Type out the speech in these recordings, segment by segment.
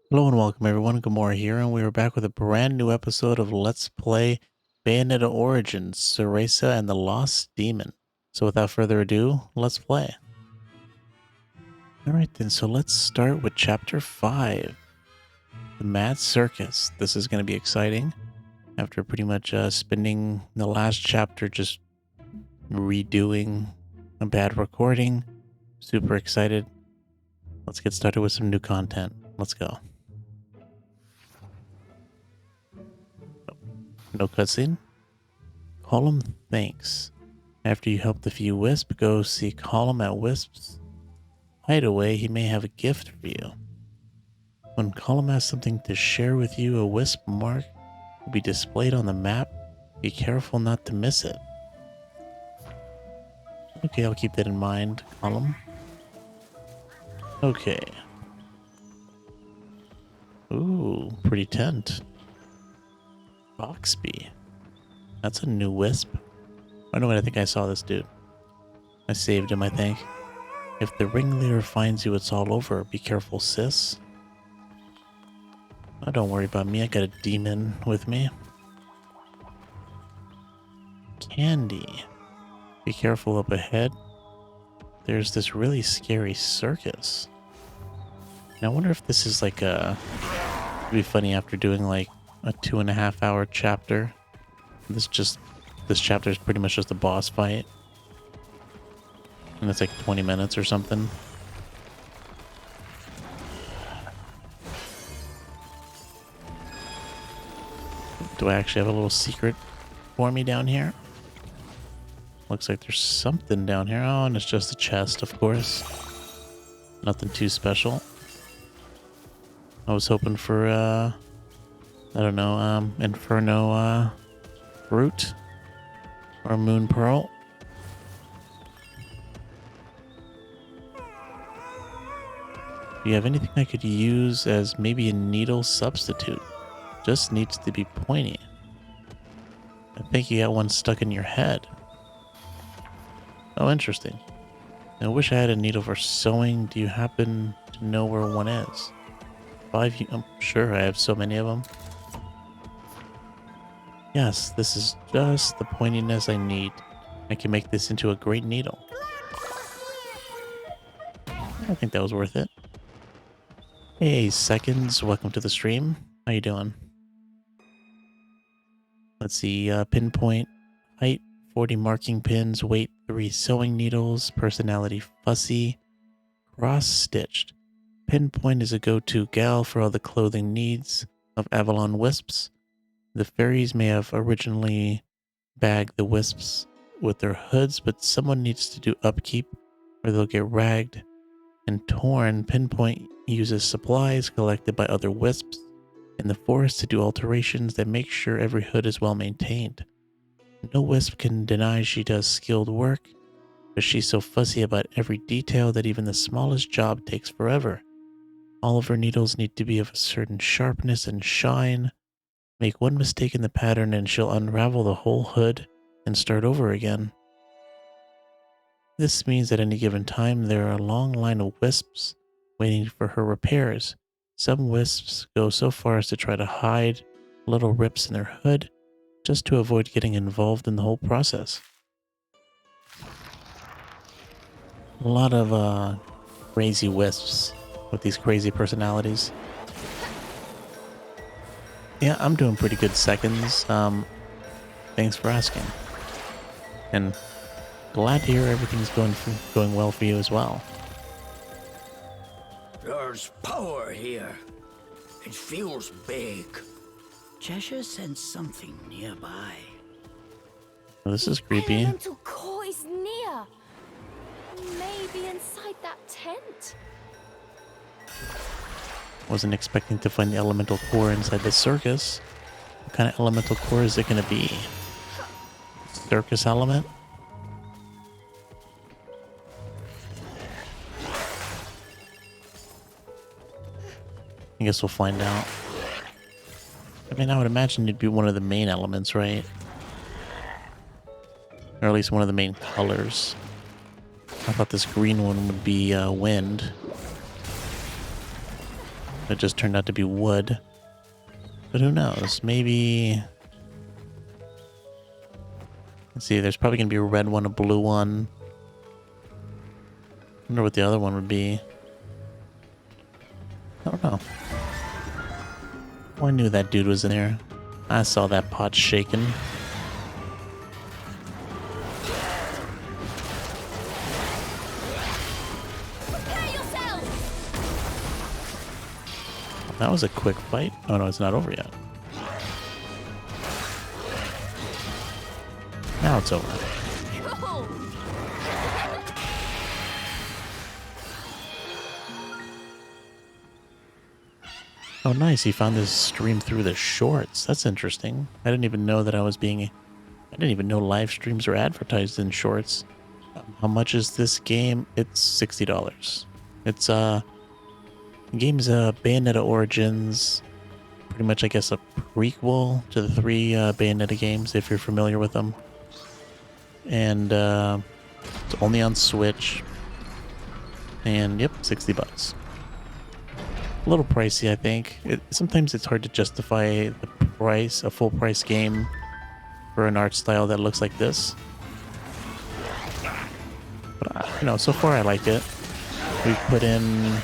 Hello and welcome everyone, Gamora here, and we are back with a brand new episode of Let's Play Bayonetta Origins, Cereza and the Lost Demon. So without further ado, let's play. Alright then, so let's start with Chapter 5, The Mad Circus. This is going to be exciting. After pretty much spending the last chapter just redoing a bad recording. Super excited. Let's get started with some new content. Let's go. No cutscene? Call him thanks. After you help the few Wisp, go see Column at Wisp's hideaway. He may have a gift for you. When Column has something to share with you, a Wisp mark will be displayed on the map. Be careful not to miss it. Okay, I'll keep that in mind, Column. Okay. Ooh, pretty tent. Foxby. That's a new Wisp. Oh no, wait, I think I saw this dude. I saved him, I think. If the ringleader finds you, it's all over. Be careful, sis. Oh, don't worry about me. I got a demon with me. Candy. Be careful up ahead. There's this really scary circus. And I wonder if this is like a... It'd be funny after doing like a 2.5 hour chapter. This chapter is pretty much just a boss fight. And it's like 20 minutes or something. Do I actually have a little secret for me down here? Looks like there's something down here. Oh, and it's just a chest, of course. Nothing too special. I was hoping for, I don't know, Inferno, Fruit. Or Moon Pearl. Do you have anything I could use as maybe a needle substitute? Just needs to be pointy. I think you got one stuck in your head. Oh, interesting. I wish I had a needle for sewing. Do you happen to know where one is? I'm sure I have so many of them. Yes, this is just the pointiness I need. I can make this into a great needle. I think that was worth it. Hey, Seconds. Welcome to the stream. How you doing? Let's see. Pinpoint. Height, 40 marking pins. Weight, 3 sewing needles. Personality, fussy. Cross-stitched. Pinpoint is a go-to gal for all the clothing needs of Avalon Wisps. The fairies may have originally bagged the Wisps with their hoods, but someone needs to do upkeep or they'll get ragged and torn. Pinpoint uses supplies collected by other Wisps in the forest to do alterations that make sure every hood is well maintained. No Wisp can deny she does skilled work, but she's so fussy about every detail that even the smallest job takes forever. All of her needles need to be of a certain sharpness and shine. Make one mistake in the pattern and she'll unravel the whole hood and start over again. This means at any given time there are a long line of Wisps waiting for her repairs. Some Wisps go so far as to try to hide little rips in their hood just to avoid getting involved in the whole process. A lot of crazy Wisps with these crazy personalities. Yeah, I'm doing pretty good, Seconds. Thanks for asking. And glad to hear everything's going well for you as well. There's power here. It feels big. Cheshire sensed something nearby. Well, this is creepy. Elemental core is near. Maybe inside that tent. Wasn't expecting to find the elemental core inside the circus. What kind of elemental core is it going to be? Circus element? I guess we'll find out. I mean, I would imagine it'd be one of the main elements, right? Or at least one of the main colors. I thought this green one would be wind. It just turned out to be wood. But who knows? Maybe... Let's see, there's probably going to be a red one, a blue one. I wonder what the other one would be. I don't know. Oh, I knew that dude was in there. I saw that pot shaking. Prepare yourself! That was a quick fight. Oh no, it's not over yet. Now it's over. Cool! Oh nice, he found this stream through the shorts. That's interesting. I didn't even know that I didn't even know live streams were advertised in shorts. How much is this game? It's $60. It's the game's Bayonetta Origins. Pretty much, I guess, a prequel to the 3 Bayonetta games, if you're familiar with them. And it's only on Switch. And yep, $60. A little pricey, I think. Sometimes it's hard to justify the price, a full price game, for an art style that looks like this. But you know, so far I like it. We've put in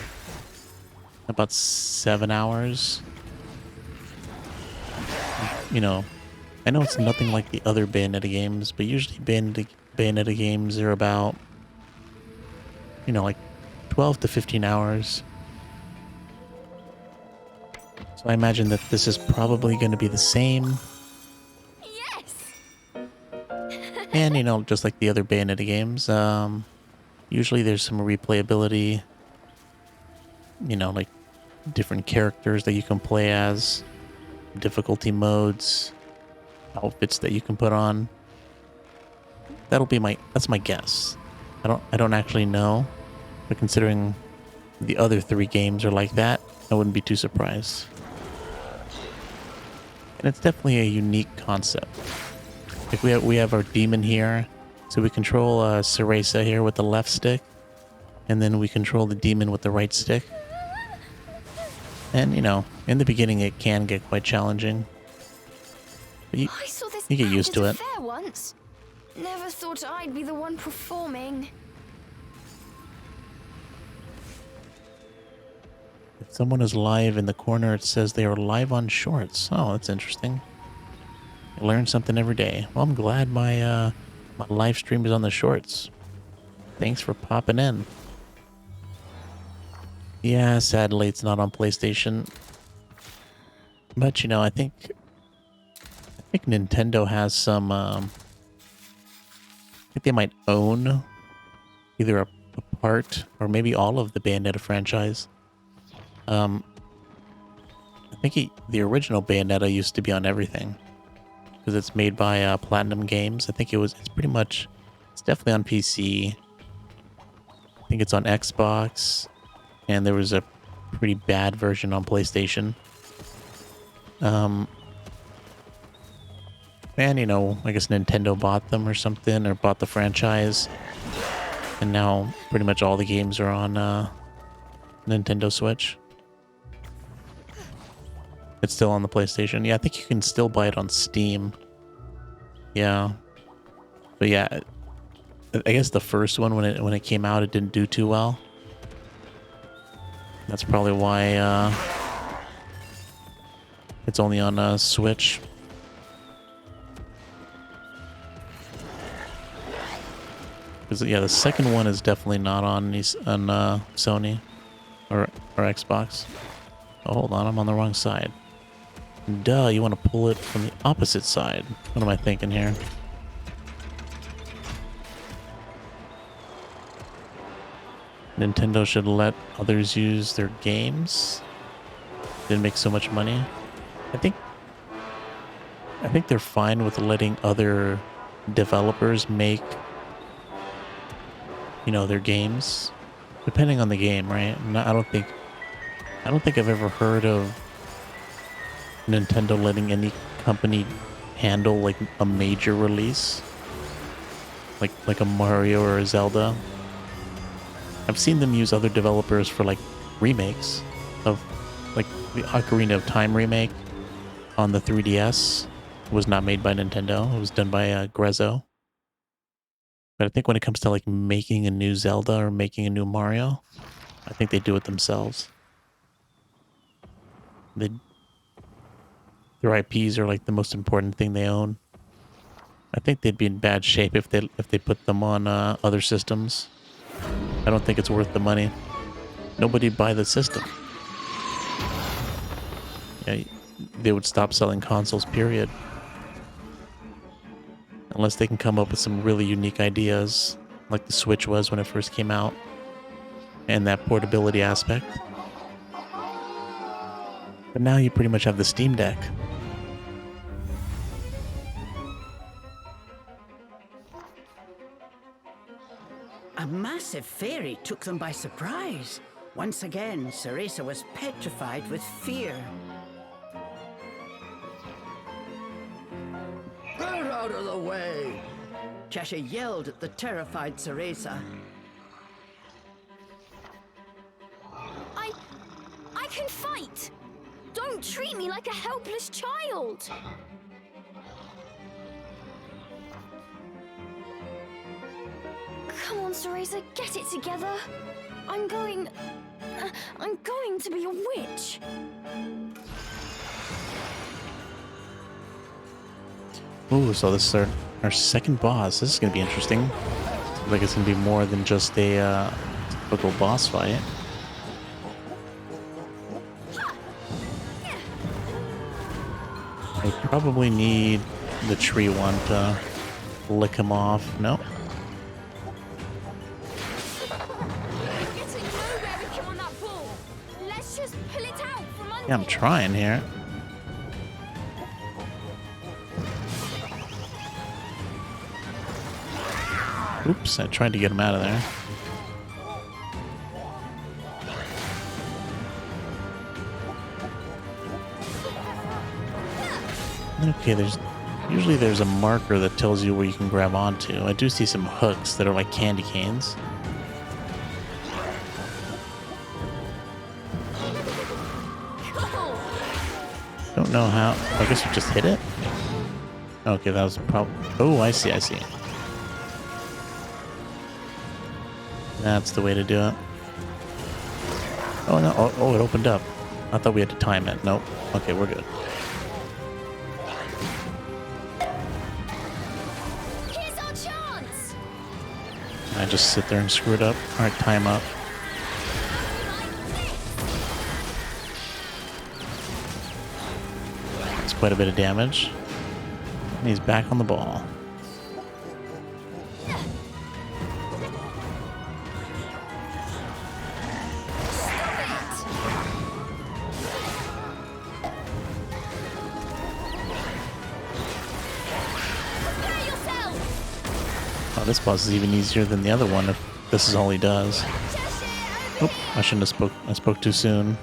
about 7 hours. You know, I know it's nothing like the other Bayonetta games, but usually Bayonetta games are about, you know, like 12 to 15 hours. So I imagine that this is probably going to be the same. Yes! And, you know, just like the other Bayonetta games, usually there's some replayability, you know, like different characters that you can play as, difficulty modes, outfits that you can put on. That's my guess. I don't actually know, but considering the other 3 games are like that, I wouldn't be too surprised. And it's definitely a unique concept. Like we have our demon here, so we control Cereza here with the left stick, and then we control the demon with the right stick. And you know, in the beginning it can get quite challenging, but you get used to it. Fair once. Never thought I'd be the one performing. If someone is live in the corner, it says they are live on shorts. Oh, that's interesting. I learn something every day. Well, I'm glad my my live stream is on the shorts. Thanks for popping in. Yeah, sadly it's not on PlayStation. But you know, I think Nintendo has some I think they might own either a part or maybe all of the Bayonetta franchise. I think the original Bayonetta used to be on everything because it's made by Platinum Games. I think it's definitely on PC. I think it's on Xbox, and there was a pretty bad version on PlayStation. And you know, I guess Nintendo bought them or something, or bought the franchise, and now pretty much all the games are on Nintendo Switch. It's still on the PlayStation. Yeah, I think you can still buy it on Steam. Yeah. But yeah, I guess the first one, when it came out, it didn't do too well. That's probably why it's only on Switch. Because yeah, the second one is definitely not on Sony or Xbox. Oh, hold on, I'm on the wrong side. Duh, you want to pull it from the opposite side. What am I thinking here? Nintendo should let others use their games. Didn't make so much money. I think they're fine with letting other developers make, you know, their games, depending on the game, right? I don't think I've ever heard of Nintendo letting any company handle like a major release, like a Mario or a Zelda. I've seen them use other developers for like remakes of Like the Ocarina of Time remake on the 3DS was not made by Nintendo. It was done by Grezzo. But I think when it comes to like making a new Zelda or making a new Mario, I think they do it themselves. They, their IPs are like the most important thing they own. I think they'd be in bad shape if they put them on other systems. I don't think it's worth the money. Nobody'd buy the system. Yeah, they would stop selling consoles, period. Unless they can come up with some really unique ideas, like the Switch was when it first came out, and that portability aspect. But now you pretty much have the Steam Deck. A massive fairy took them by surprise. Once again, Cereza was petrified with fear. Get out of the way! Cheshire yelled at the terrified Cereza. I can fight! Don't treat me like a helpless child! Come on, Cereza, get it together. I'm going to be a witch. Ooh, so this is our second boss. This is going to be interesting. Seems like it's going to be more than just a typical boss fight. I probably need the tree one to lick him off. Nope. Yeah, I'm trying here. Oops, I tried to get him out of there. Okay, usually there's a marker that tells you where you can grab onto. I do see some hooks that are like candy canes. Don't know how. I guess you just hit it? Okay, that was probably... Oh, I see. That's the way to do it. Oh, no. Oh, it opened up. I thought we had to time it. Nope. Okay, we're good. Here's our chance! I just sit there and screw it up. Alright, time up. That's quite a bit of damage. And he's back on the ball. Oh, this boss is even easier than the other one if this is all he does. Oh, I shouldn't have I spoke too soon.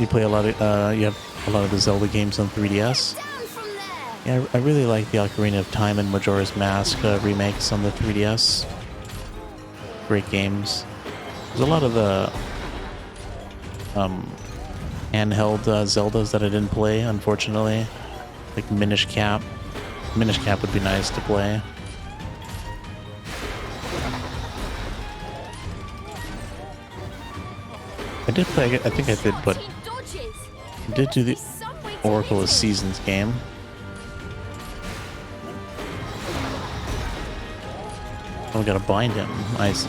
You play a lot of you have a lot of the Zelda games on 3DS. Yeah, I really like the Ocarina of Time and Majora's Mask remakes on the 3DS. Great games. There's a lot of the handheld Zeldas that I didn't play, unfortunately. Like Minish Cap. Minish Cap would be nice to play. I did play, I think I did, but I did do the Oracle of Seasons game. Oh, we gotta bind him. I see.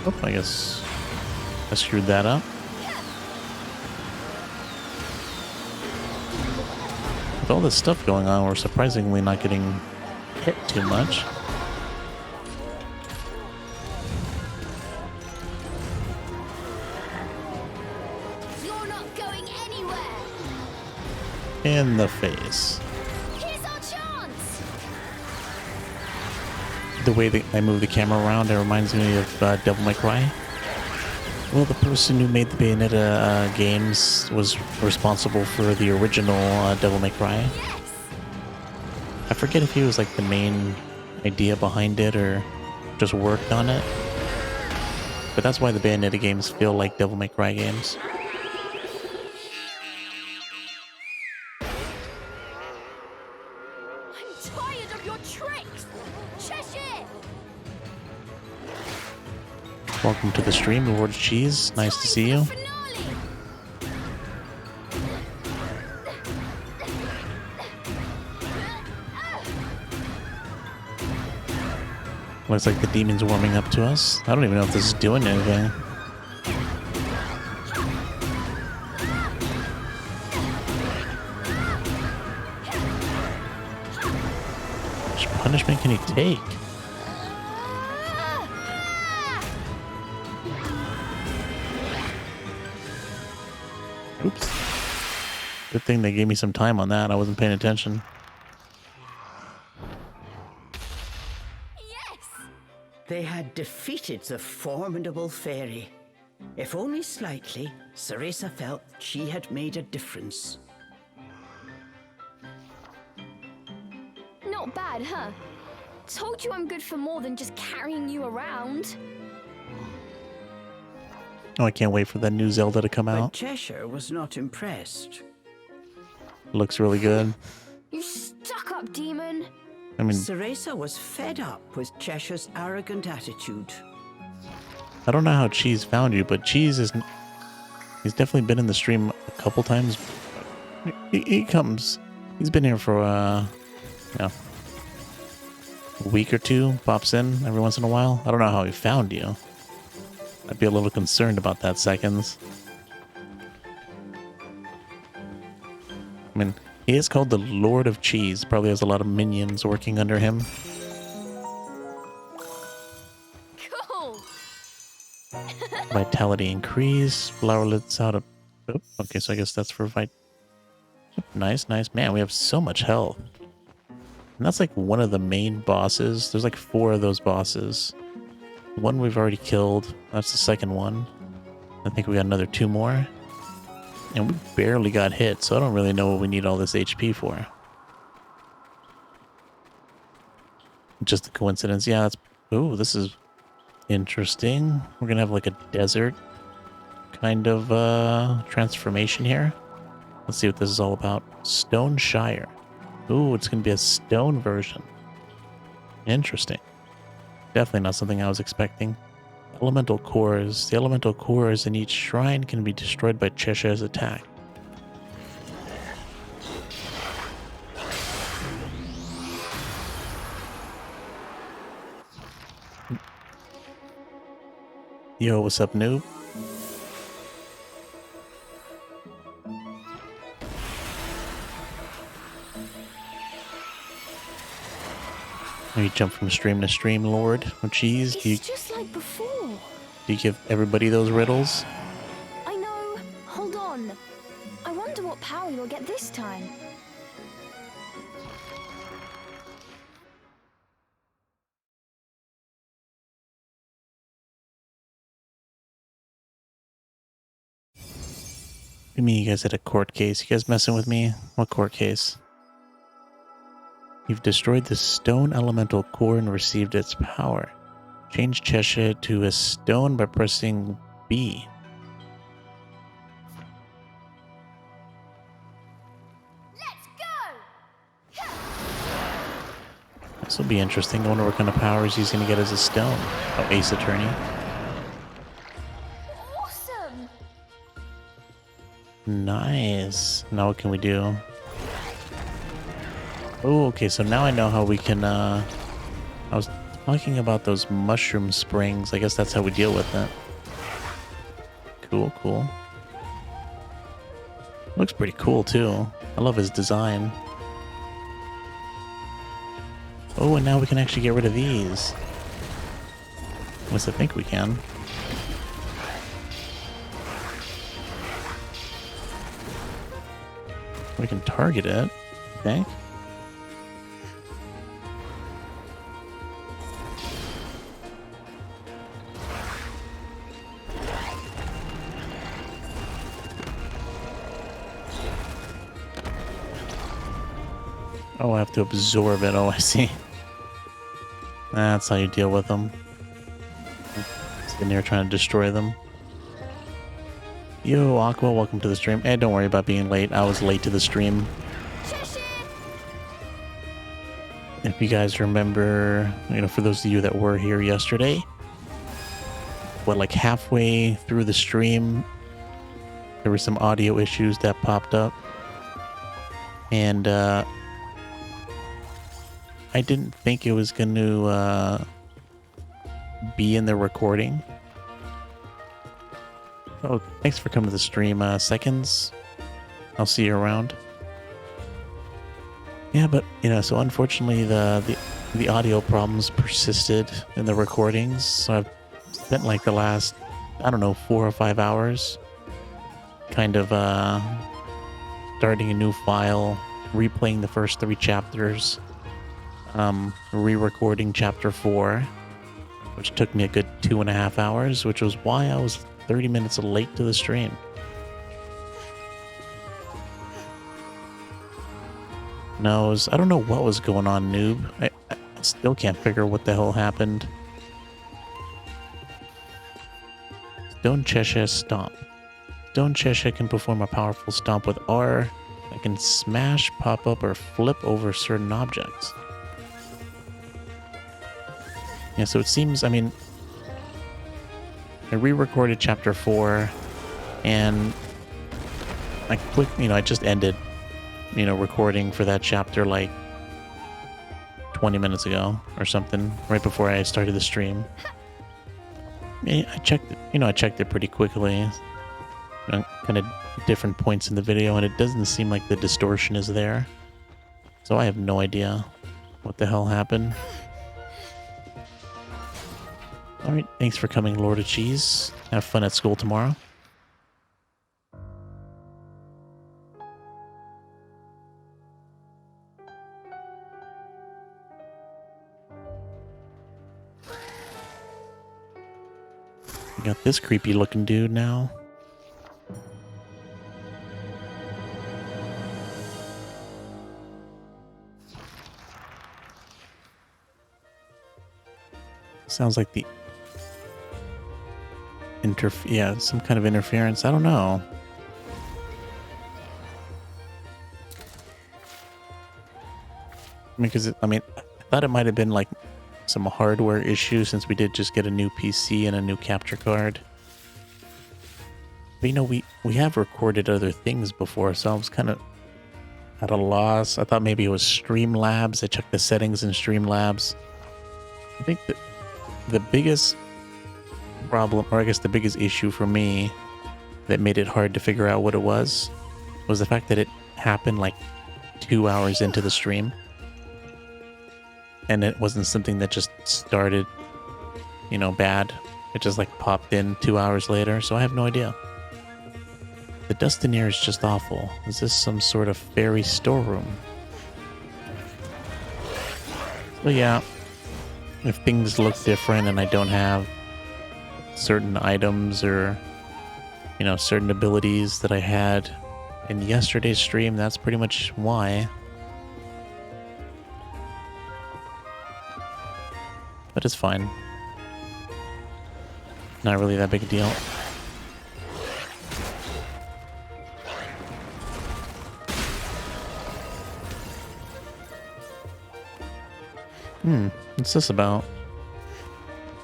Oh, I guess I screwed that up. With all this stuff going on, we're surprisingly not getting hit too much. You're not going anywhere. In the face. Here's our chance. The way that I move the camera around, it reminds me of Devil May Cry. Well, the person who made the Bayonetta games was responsible for the original Devil May Cry. Yes. I forget if he was like the main idea behind it or just worked on it. But that's why the Bayonetta games feel like Devil May Cry games. I'm tired of your tricks! Cheshire! Welcome to the stream, Lord Cheese. Nice to see you. Finale! Looks like the demon's warming up to us. I don't even know if this is doing anything. Which punishment can he take? Oops. Good thing they gave me some time on that. I wasn't paying attention. Yes! They had defeated the formidable fairy. If only slightly, Cereza felt she had made a difference. Not bad, huh? Told you I'm good for more than just carrying you around. Oh, I can't wait for that new Zelda to come But out. Cheshire was not impressed. Looks really good. You stuck-up demon. I mean, Cereza was fed up with Cheshire's arrogant attitude. I don't know how Cheese found you, but Cheese is... He's definitely been in the stream a couple times. He comes... He's been here for, you know, a week or two. Pops in every once in a while. I don't know how he found you. I'd be a little concerned about that, Seconds. I mean, he is called the Lord of Cheese. Probably has a lot of minions working under him. Cool. Vitality increase. Flower lets out a... Oh, okay, so I guess that's for Nice, nice. Man, we have so much health. And that's like one of the main bosses. There's like 4 of those bosses. One we've already killed. That's the second one. I think we got another 2 more. And we barely got hit, so I don't really know what we need all this HP for. Just a coincidence. Yeah, that's... Ooh, this is interesting. We're gonna have like a desert kind of transformation here. Let's see what this is all about. Stone Shire. Ooh, it's gonna be a stone version. Interesting. Definitely not something I was expecting. Elemental cores. The elemental cores in each shrine can be destroyed by Cheshire's attack. Yo, what's up, noob? You jump from stream to stream, Lord. Oh, jeez. It's just like before. Do you give everybody those riddles? I know. Hold on. I wonder what power you'll get this time. You mean you guys had a court case? You guys messing with me? What court case? You've destroyed the stone elemental core and received its power. Change Cheshire to a stone by pressing B. Let's go! This will be interesting. I wonder what kind of powers he's going to get as a stone. Oh, Ace Attorney. Awesome! Nice. Now what can we do? Oh, okay, so now I know how we can, I was talking about those mushroom springs. I guess that's how we deal with it. Cool, cool. Looks pretty cool, too. I love his design. Oh, and now we can actually get rid of these. At least I think we can. We can target it, I think. Oh, I have to absorb it. Oh, I see. That's how you deal with them. Sitting here trying to destroy them. Yo, Aqua, welcome to the stream. Hey, don't worry about being late. I was late to the stream. If you guys remember, for those of you that were here yesterday, like halfway through the stream, there were some audio issues that popped up. And I didn't think it was going to be in the recording. Oh, thanks for coming to the stream, Seconds. I'll see you around. Yeah, but, so unfortunately the audio problems persisted in the recordings. So I've spent like the last, 4 or 5 hours kind of starting a new file, replaying the first 3 chapters, re-recording chapter 4, which took me a good 2.5 hours, which was why I was 30 minutes late to the stream. No, I don't know what was going on, noob. I still can't figure what the hell happened. Stone Cheshire Stomp. Stone Cheshire can perform a powerful stomp with R that can smash, pop up, or flip over certain objects. Yeah, so it seems, I re-recorded chapter 4, and I just ended recording for that chapter like 20 minutes ago or something, right before I started the stream. I checked it pretty quickly, kind of different points in the video, and it doesn't seem like the distortion is there. So I have no idea what the hell happened. Alright, thanks for coming, Lord of Cheese. Have fun at school tomorrow. We got this creepy looking dude now. Sounds like the some kind of interference. I don't know. Because I thought it might have been like some hardware issue, since we did just get a new PC and a new capture card. But we have recorded other things before, so I was kind of at a loss. I thought maybe it was Streamlabs. I checked the settings in Streamlabs. I think that the biggest problem, or I guess the biggest issue for me that made it hard to figure out what it was the fact that it happened like 2 hours into the stream. And it wasn't something that just started, bad. It just like popped in 2 hours later, so I have no idea. The dust in here is just awful. Is this some sort of fairy storeroom? But yeah, if things look different and I don't have certain items or, certain abilities that I had in yesterday's stream, that's pretty much why. But it's fine. Not really that big a deal. What's this about?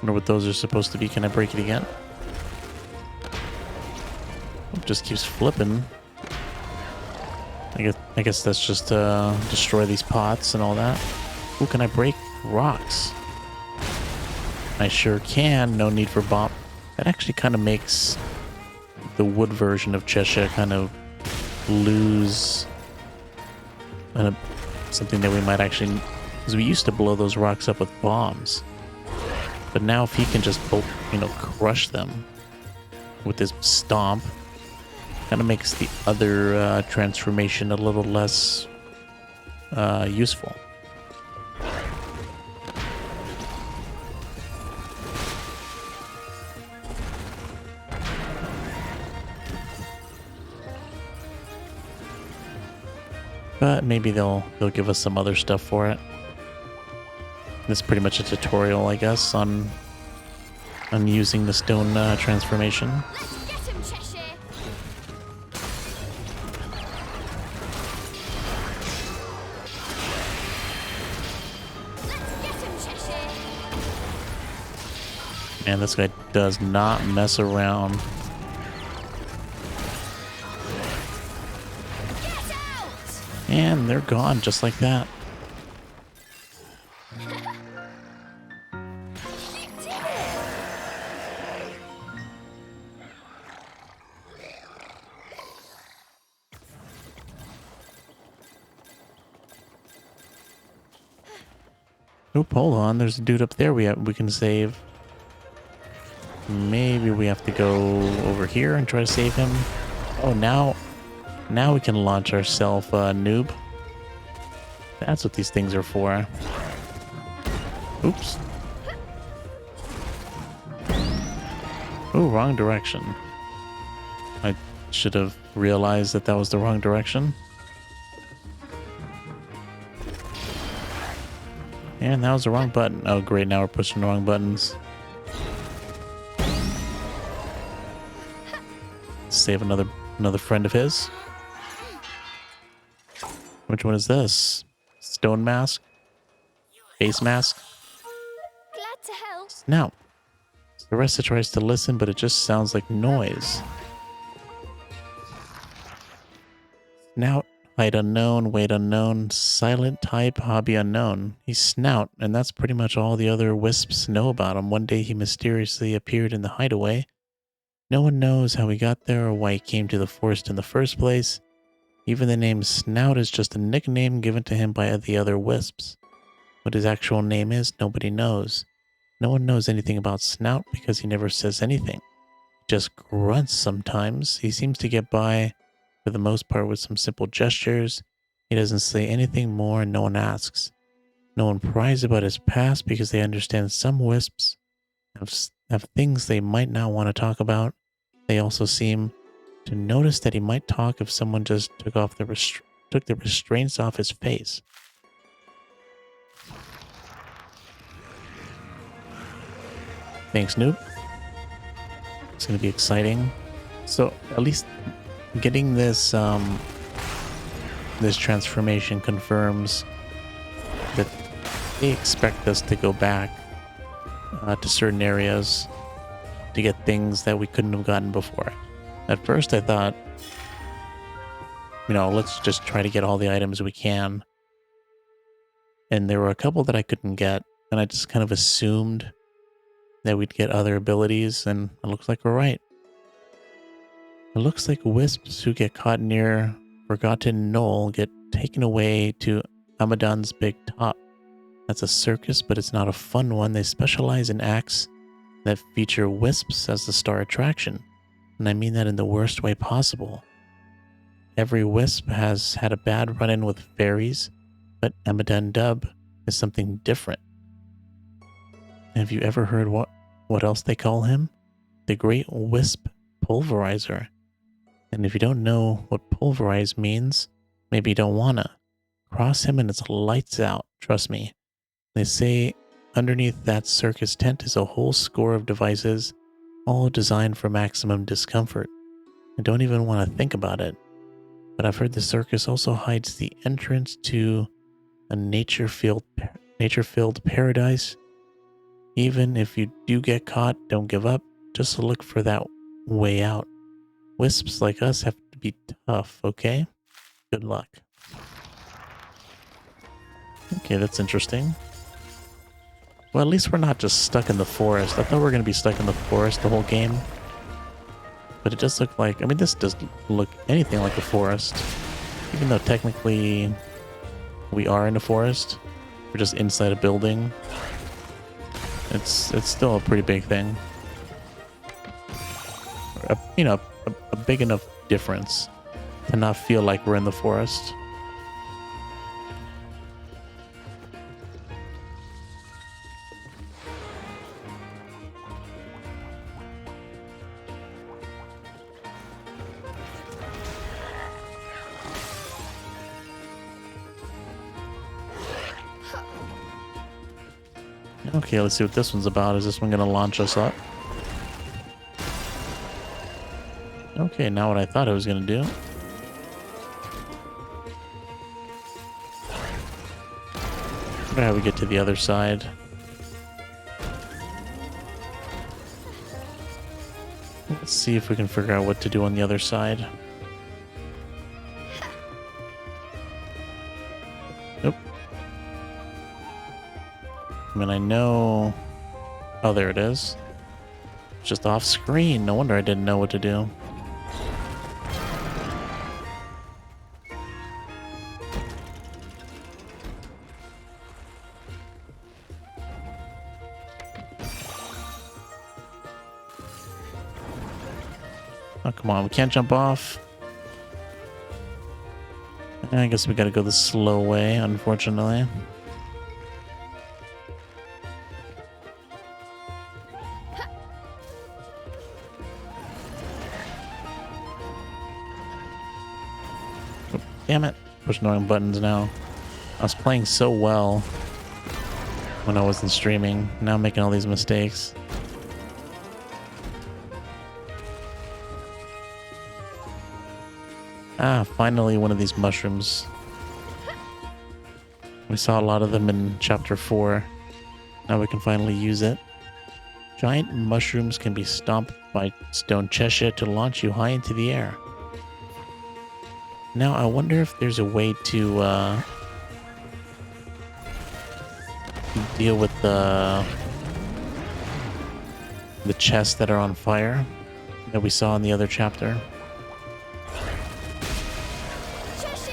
Wonder what those are supposed to be. Can I break it again? It just keeps flipping. I guess that's just to destroy these pots and all that. Ooh, can I break rocks? I sure can. No need for bomb. That actually kind of makes the wood version of Cheshire kind of lose something that we might actually... Because we used to blow those rocks up with bombs. But now if he can just, crush them with his stomp, kind of makes the other transformation a little less useful. But maybe they'll give us some other stuff for it. This is pretty much a tutorial, I guess, on using the stone transformation. Let's get him, Cheshire. Let's get him, Cheshire. Man, this guy does not mess around. Get out! And they're gone just like that. You did it! Oop, hold on. There's a dude up there we can save. Maybe we have to go over here and try to save him. Oh, now we can launch ourselves, noob. That's what these things are for. Oops. Oh, wrong direction. I should have realized that was the wrong direction. And that was the wrong button. Oh, great. Now we're pushing the wrong buttons. Save another friend of his. Which one is this? Stone mask? Face mask? Glad to help. Now, Cereza tries to listen, but it just sounds like noise. Snout, height unknown, weight unknown, silent type, hobby unknown. He's Snout, and that's pretty much all the other wisps know about him. One day he mysteriously appeared in the hideaway. No one knows how he got there or why he came to the forest in the first place. Even the name Snout is just a nickname given to him by the other wisps. What his actual name is, nobody knows. No one knows anything about Snout because he never says anything. He just grunts sometimes. He seems to get by, for the most part, with some simple gestures. He doesn't say anything more and no one asks. No one pries about his past because they understand some wisps have things they might not want to talk about. They also seem to notice that he might talk if someone just took the restraints off his face. Thanks, noob. It's going to be exciting. So at least getting this this transformation confirms that they expect us to go back to certain areas to get things that we couldn't have gotten before. At first I thought, let's just try to get all the items we can. And there were a couple that I couldn't get, and I just kind of assumed that we'd get other abilities, and it looks like we're right. It looks like wisps who get caught near Forgotten Knoll get taken away to Amadon's Big Top. That's a circus, but it's not a fun one. They specialize in acts that feature wisps as the star attraction. And I mean that in the worst way possible. Every wisp has had a bad run-in with fairies, but Amadon Dub is something different. Have you ever heard what else they call him? The Great Wisp Pulverizer. And if you don't know what pulverize means, maybe you don't wanna. Cross him and it's lights out, trust me. They say underneath that circus tent is a whole score of devices, all designed for maximum discomfort. I don't even want to think about it. But I've heard the circus also hides the entrance to a nature-filled paradise. Even if you do get caught, don't give up. Just look for that way out. Wisps like us have to be tough, okay? Good luck. Okay, that's interesting. Well, at least we're not just stuck in the forest. I thought we were going to be stuck in the forest the whole game. But it does look like... this doesn't look anything like a forest. Even though technically we are in a forest. We're just inside a building. It's still a pretty big thing. A big enough difference to not feel like we're in the forest. Okay, let's see what this one's about. Is this one gonna launch us up? Okay, not what I thought it was gonna do. Wonder how we get to the other side. Let's see if we can figure out what to do on the other side. Nope. I mean, I know... Oh, there it is. It's just off screen. No wonder I didn't know what to do. Oh, come on. We can't jump off. I guess we gotta go the slow way, unfortunately. Oh, damn it. Pushing the wrong buttons now. I was playing so well when I wasn't streaming. Now I'm making all these mistakes. Ah, finally one of these mushrooms. We saw a lot of them in chapter 4. Now we can finally use it. Giant mushrooms can be stomped by stone Cheshire to launch you high into the air. Now I wonder if there's a way to deal with the chests that are on fire that we saw in the other chapter.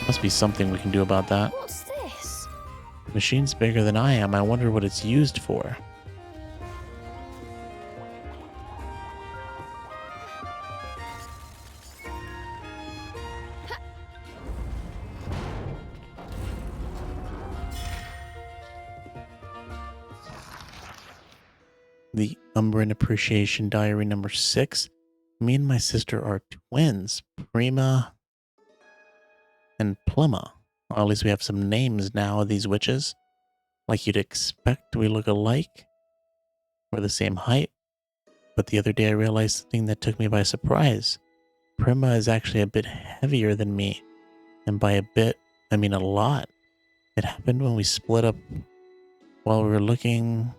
Must be something we can do about that. What's this? The machine's bigger than I am. I wonder what it's used for. The Umbran Appreciation Diary number 6. Me and my sister are twins, Prima and Pluma. Or at least we have some names now of these witches. Like you'd expect, we look alike. We're the same height. But the other day I realized something that took me by surprise. Prima is actually a bit heavier than me. And by a bit, I mean a lot. It happened when we split up while we were looking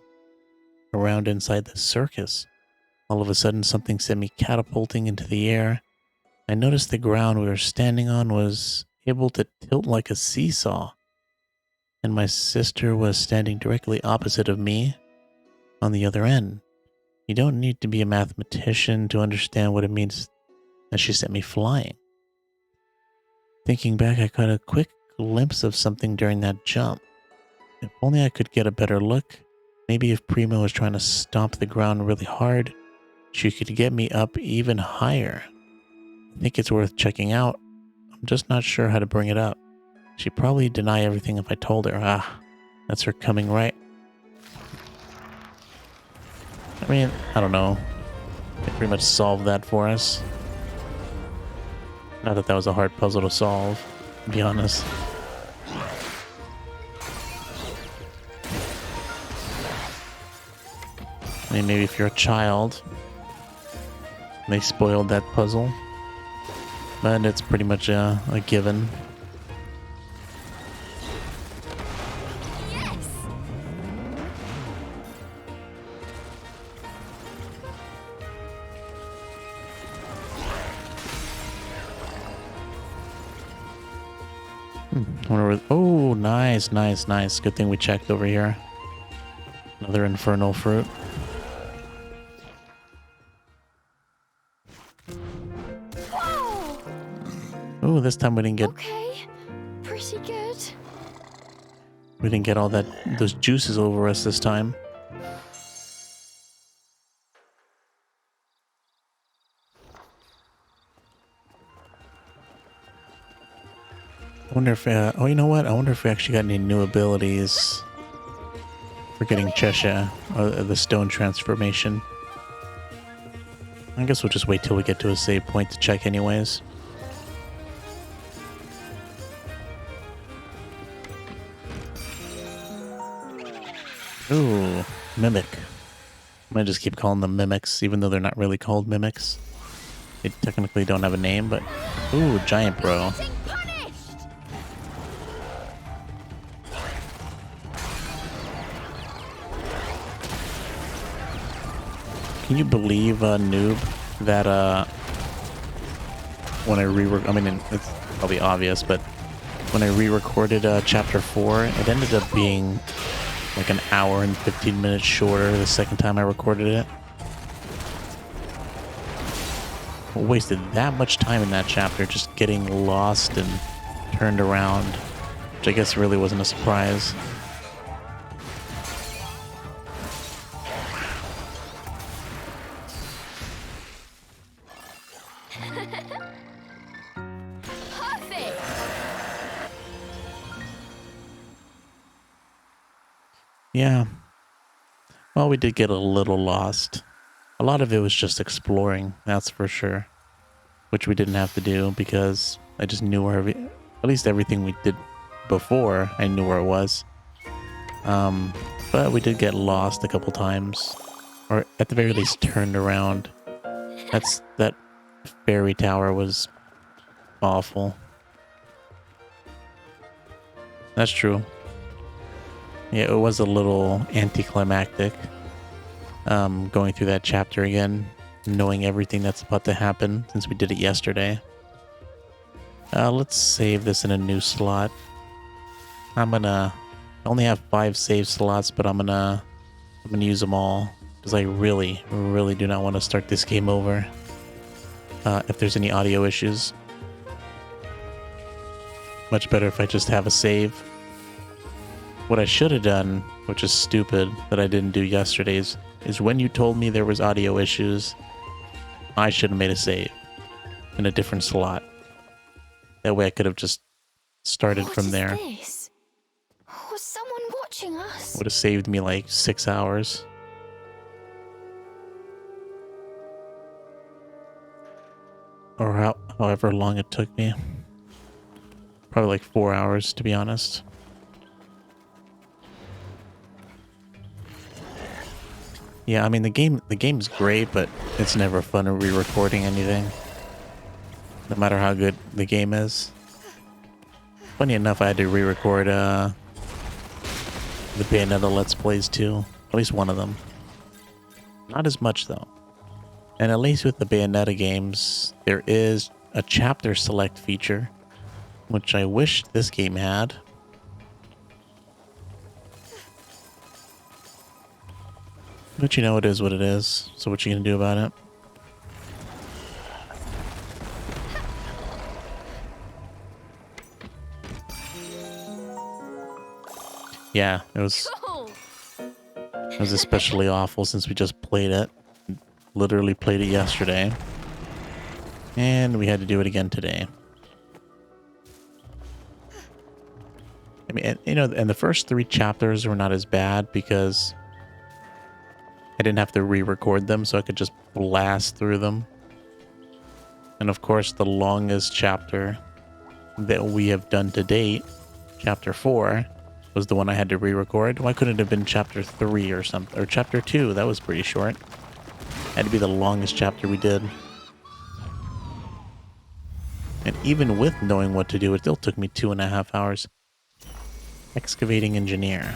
around inside the circus. All of a sudden, something sent me catapulting into the air. I noticed the ground we were standing on was able to tilt like a seesaw. And my sister was standing directly opposite of me on the other end. You don't need to be a mathematician to understand what it means that she sent me flying. Thinking back, I caught a quick glimpse of something during that jump. If only I could get a better look. Maybe if Prima was trying to stomp the ground really hard, she could get me up even higher. I think it's worth checking out. I'm just not sure how to bring it up. She'd probably deny everything if I told her. Ah, that's her coming right. I mean, I don't know. They pretty much solved that for us. Not that that was a hard puzzle to solve, to be honest. I mean, maybe if you're a child, they spoiled that puzzle. But it's pretty much a given. Yes! I wonder where, oh, nice, nice, nice. Good thing we checked over here. Another infernal fruit. Whoa! Oh, this time we didn't get Okay, pretty good. all that those juices over us this time. I wonder if oh, you know what? I wonder if we actually got any new abilities for getting Cheshire or the stone transformation. I guess we'll just wait till we get to a save point to check anyways. Ooh. Ooh, Mimic. I might just keep calling them mimics, even though they're not really called mimics. They technically don't have a name, but... Ooh, Giant Bro. Getting punished! Can you believe, Noob, that, when I I mean, it's probably obvious, but when I re-recorded, Chapter 4, it ended up being like an hour and 15 minutes shorter the second time I recorded it. I wasted that much time in that chapter just getting lost and turned around, which I guess really wasn't a surprise. Perfect! Yeah. Well, we did get a little lost. A lot of it was just exploring, that's for sure. Which we didn't have to do because I just knew where at least everything we did before, I knew where it was. But we did get lost a couple times. Or at the very least turned around. That fairy tower was awful. That's true. Yeah, it was a little anticlimactic. Going through that chapter again, knowing everything that's about to happen since we did it yesterday. Let's save this in a new slot. I only have 5 save slots, but I'm gonna use them all because I really do not want to start this game over. If there's any audio issues, much better if I just have a save. What I should have done, which is stupid that I didn't do yesterday's, is when you told me there was audio issues, I should have made a save in a different slot. That way I could have just started from there. What is this? Was someone watching us? Would have saved me like 6 hours. Or however long it took me. Probably like 4 hours, to be honest. Yeah, I mean the game's great, but it's never fun re-recording anything. No matter how good the game is. Funny enough, I had to re-record the Bayonetta Let's Plays too. At least one of them. Not as much though. And at least with the Bayonetta games, there is a chapter select feature, which I wish this game had. But you know, it is what it is. So what you gonna do about it? Yeah, it was Cool! especially awful since we just played it. Literally played it yesterday. And we had to do it again today. I mean, and, you know, and the first 3 chapters were not as bad because I didn't have to re-record them, so I could just blast through them. And of course, the longest chapter that we have done to date, chapter 4, was the one I had to re-record. Why couldn't it have been chapter 3 or something? Or chapter 2, that was pretty short. Had to be the longest chapter we did. And even with knowing what to do, it still took me 2.5 hours. Excavating engineer.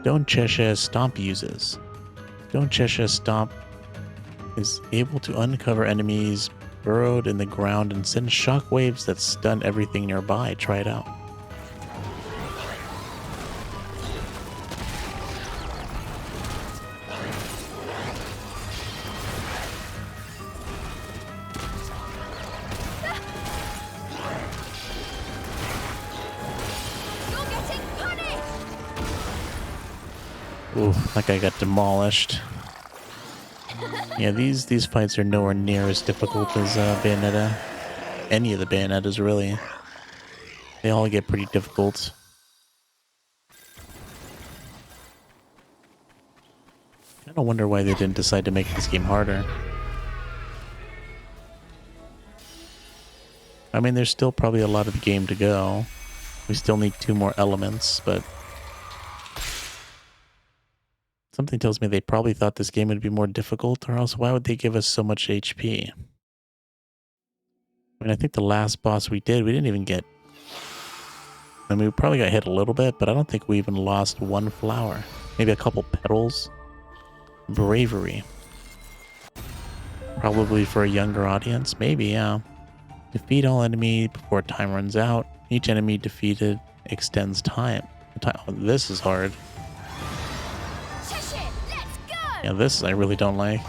Stone Cheshire Stomp uses. Stone Cheshire Stomp is able to uncover enemies burrowed in the ground and send shockwaves that stun everything nearby. Try it out. You're getting punished! Ooh, that guy got demolished. Yeah, these fights are nowhere near as difficult as Bayonetta. Any of the Bayonettas, really. They all get pretty difficult. I don't wonder why they didn't decide to make this game harder. I mean, there's still probably a lot of the game to go. We still need 2 more elements, but Something tells me they probably thought this game would be more difficult, or else why would they give us so much HP? I mean, I think the last boss we did, we didn't even get... I mean, we probably got hit a little bit, but I don't think we even lost one flower. Maybe a couple petals. Bravery. Probably for a younger audience. Maybe, yeah. Defeat all enemy before time runs out. Each enemy defeated extends time. Oh, this is hard. Cheshire, let's go! Yeah, this I really don't like.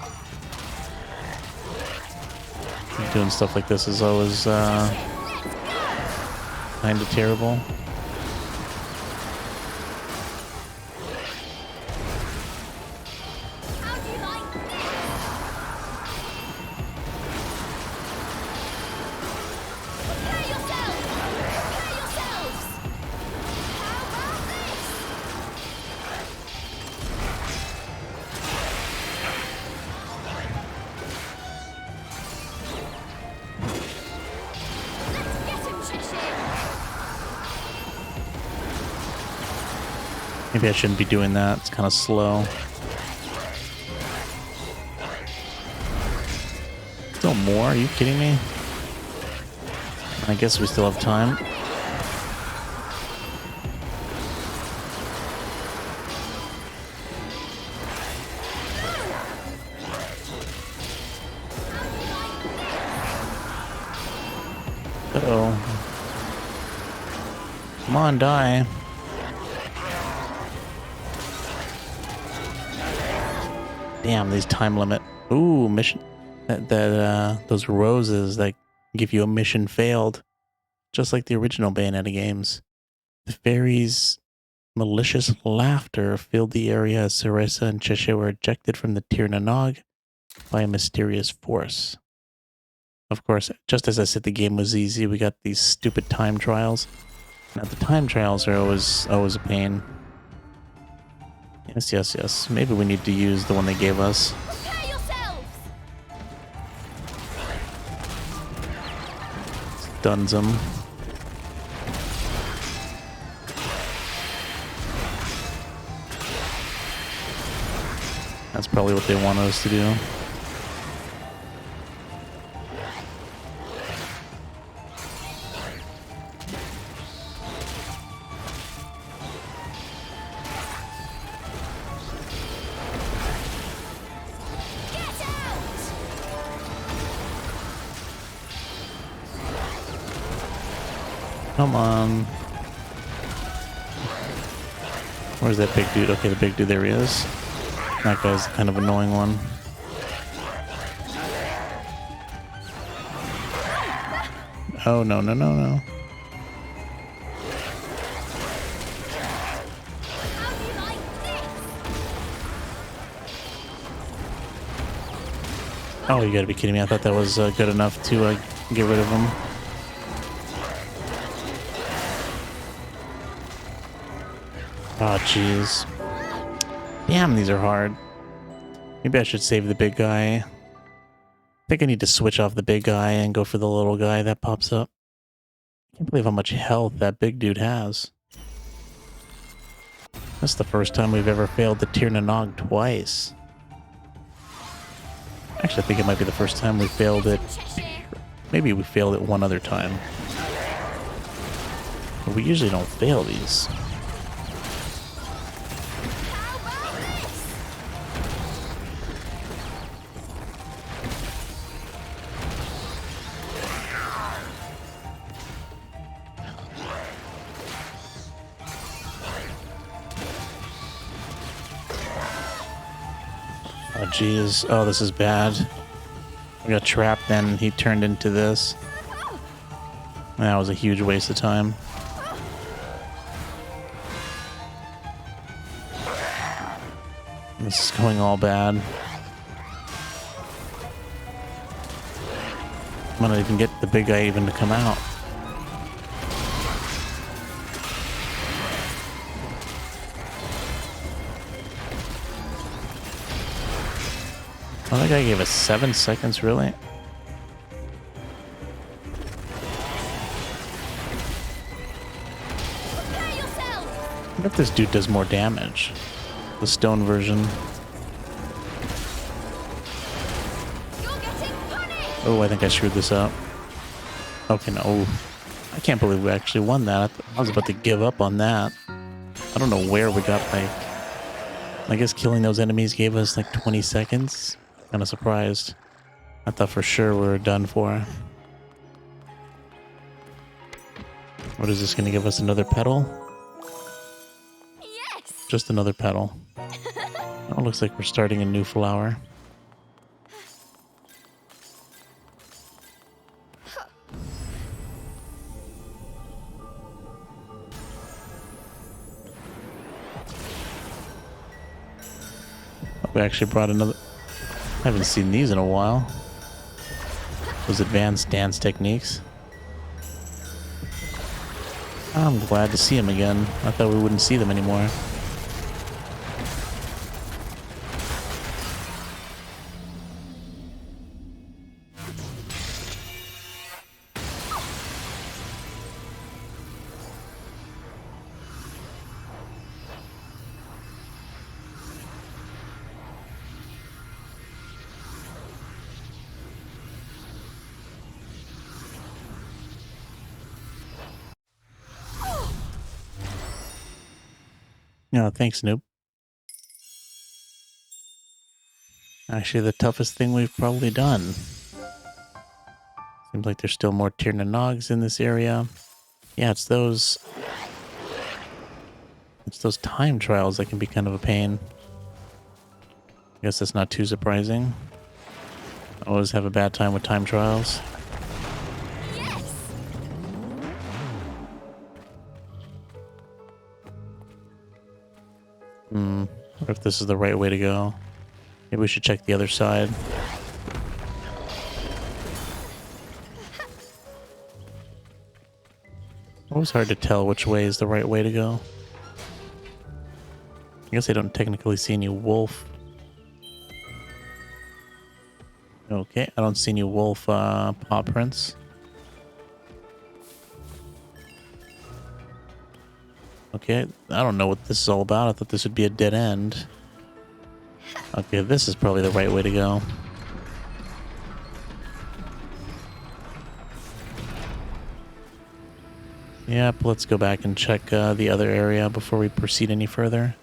Doing stuff like this is always kind of terrible. How do you like this? Prepare yourselves! Prepare yourselves! How about this? Let's get him, Cheshire! Maybe I shouldn't be doing that. It's kind of slow. Still more? Are you kidding me? I guess we still have time. Uh-oh. Come on, die. Damn, these time limit. Ooh, mission. Those roses that give you a mission failed. Just like the original Bayonetta games. The fairies' malicious laughter filled the area as Cereza and Cheshire were ejected from the Tir na Nog by a mysterious force. Of course, just as I said the game was easy, we got these stupid time trials. Now the time trials are always a pain. Yes, yes, yes. Maybe we need to use the one they gave us. Prepare yourselves! Stuns them. That's probably what they wanted us to do. Get out! Come on. Where's that big dude? Okay, the big dude, there he is. That guy's kind of annoying one. Oh, no, no, no, no. How do you like this? Oh, you gotta be kidding me. I thought that was good enough to get rid of him. Oh, jeez. Damn, these are hard. Maybe I should save the big guy. I think I need to switch off the big guy and go for the little guy that pops up. I can't believe how much health that big dude has. That's the first time we've ever failed the Tir na Nog twice. Actually, I think it might be the first time we failed it. Maybe we failed it one other time. But we usually don't fail these. How about this? Oh, jeez. Oh, this is bad. We got trapped and he turned into this. That was a huge waste of time. This is going all bad. I'm gonna even get the big guy even to come out. Oh, that guy gave us 7 seconds, really? Prepare yourselves! What if this dude does more damage? the stone version. You're getting punished! Oh, I think I screwed this up. Okay, no. I can't believe we actually won that. I was about to give up on that. I don't know where we got, like... I guess killing those enemies gave us like 20 seconds. Kind of surprised. I thought for sure we were done for. What is this going to give us? Another petal? Yes! Just another petal. Oh, looks like we're starting a new flower. We actually brought another... I haven't seen these in a while. Those advanced dance techniques. I'm glad to see them again. I thought we wouldn't see them anymore. No, thanks, noob. Actually, the toughest thing we've probably done. Seems like there's still more Tirnanogs in this area. Yeah, it's those time trials that can be kind of a pain. I guess that's not too surprising. I always have a bad time with time trials. Yes! What if this is the right way to go? Maybe we should check the other side. Always hard to tell which way is the right way to go. I guess I don't technically see any wolf. Okay, I don't see any wolf paw prints. Okay, I don't know what this is all about. I thought this would be a dead end. Okay, this is probably the right way to go. Yep, let's go back and check the other area before we proceed any further.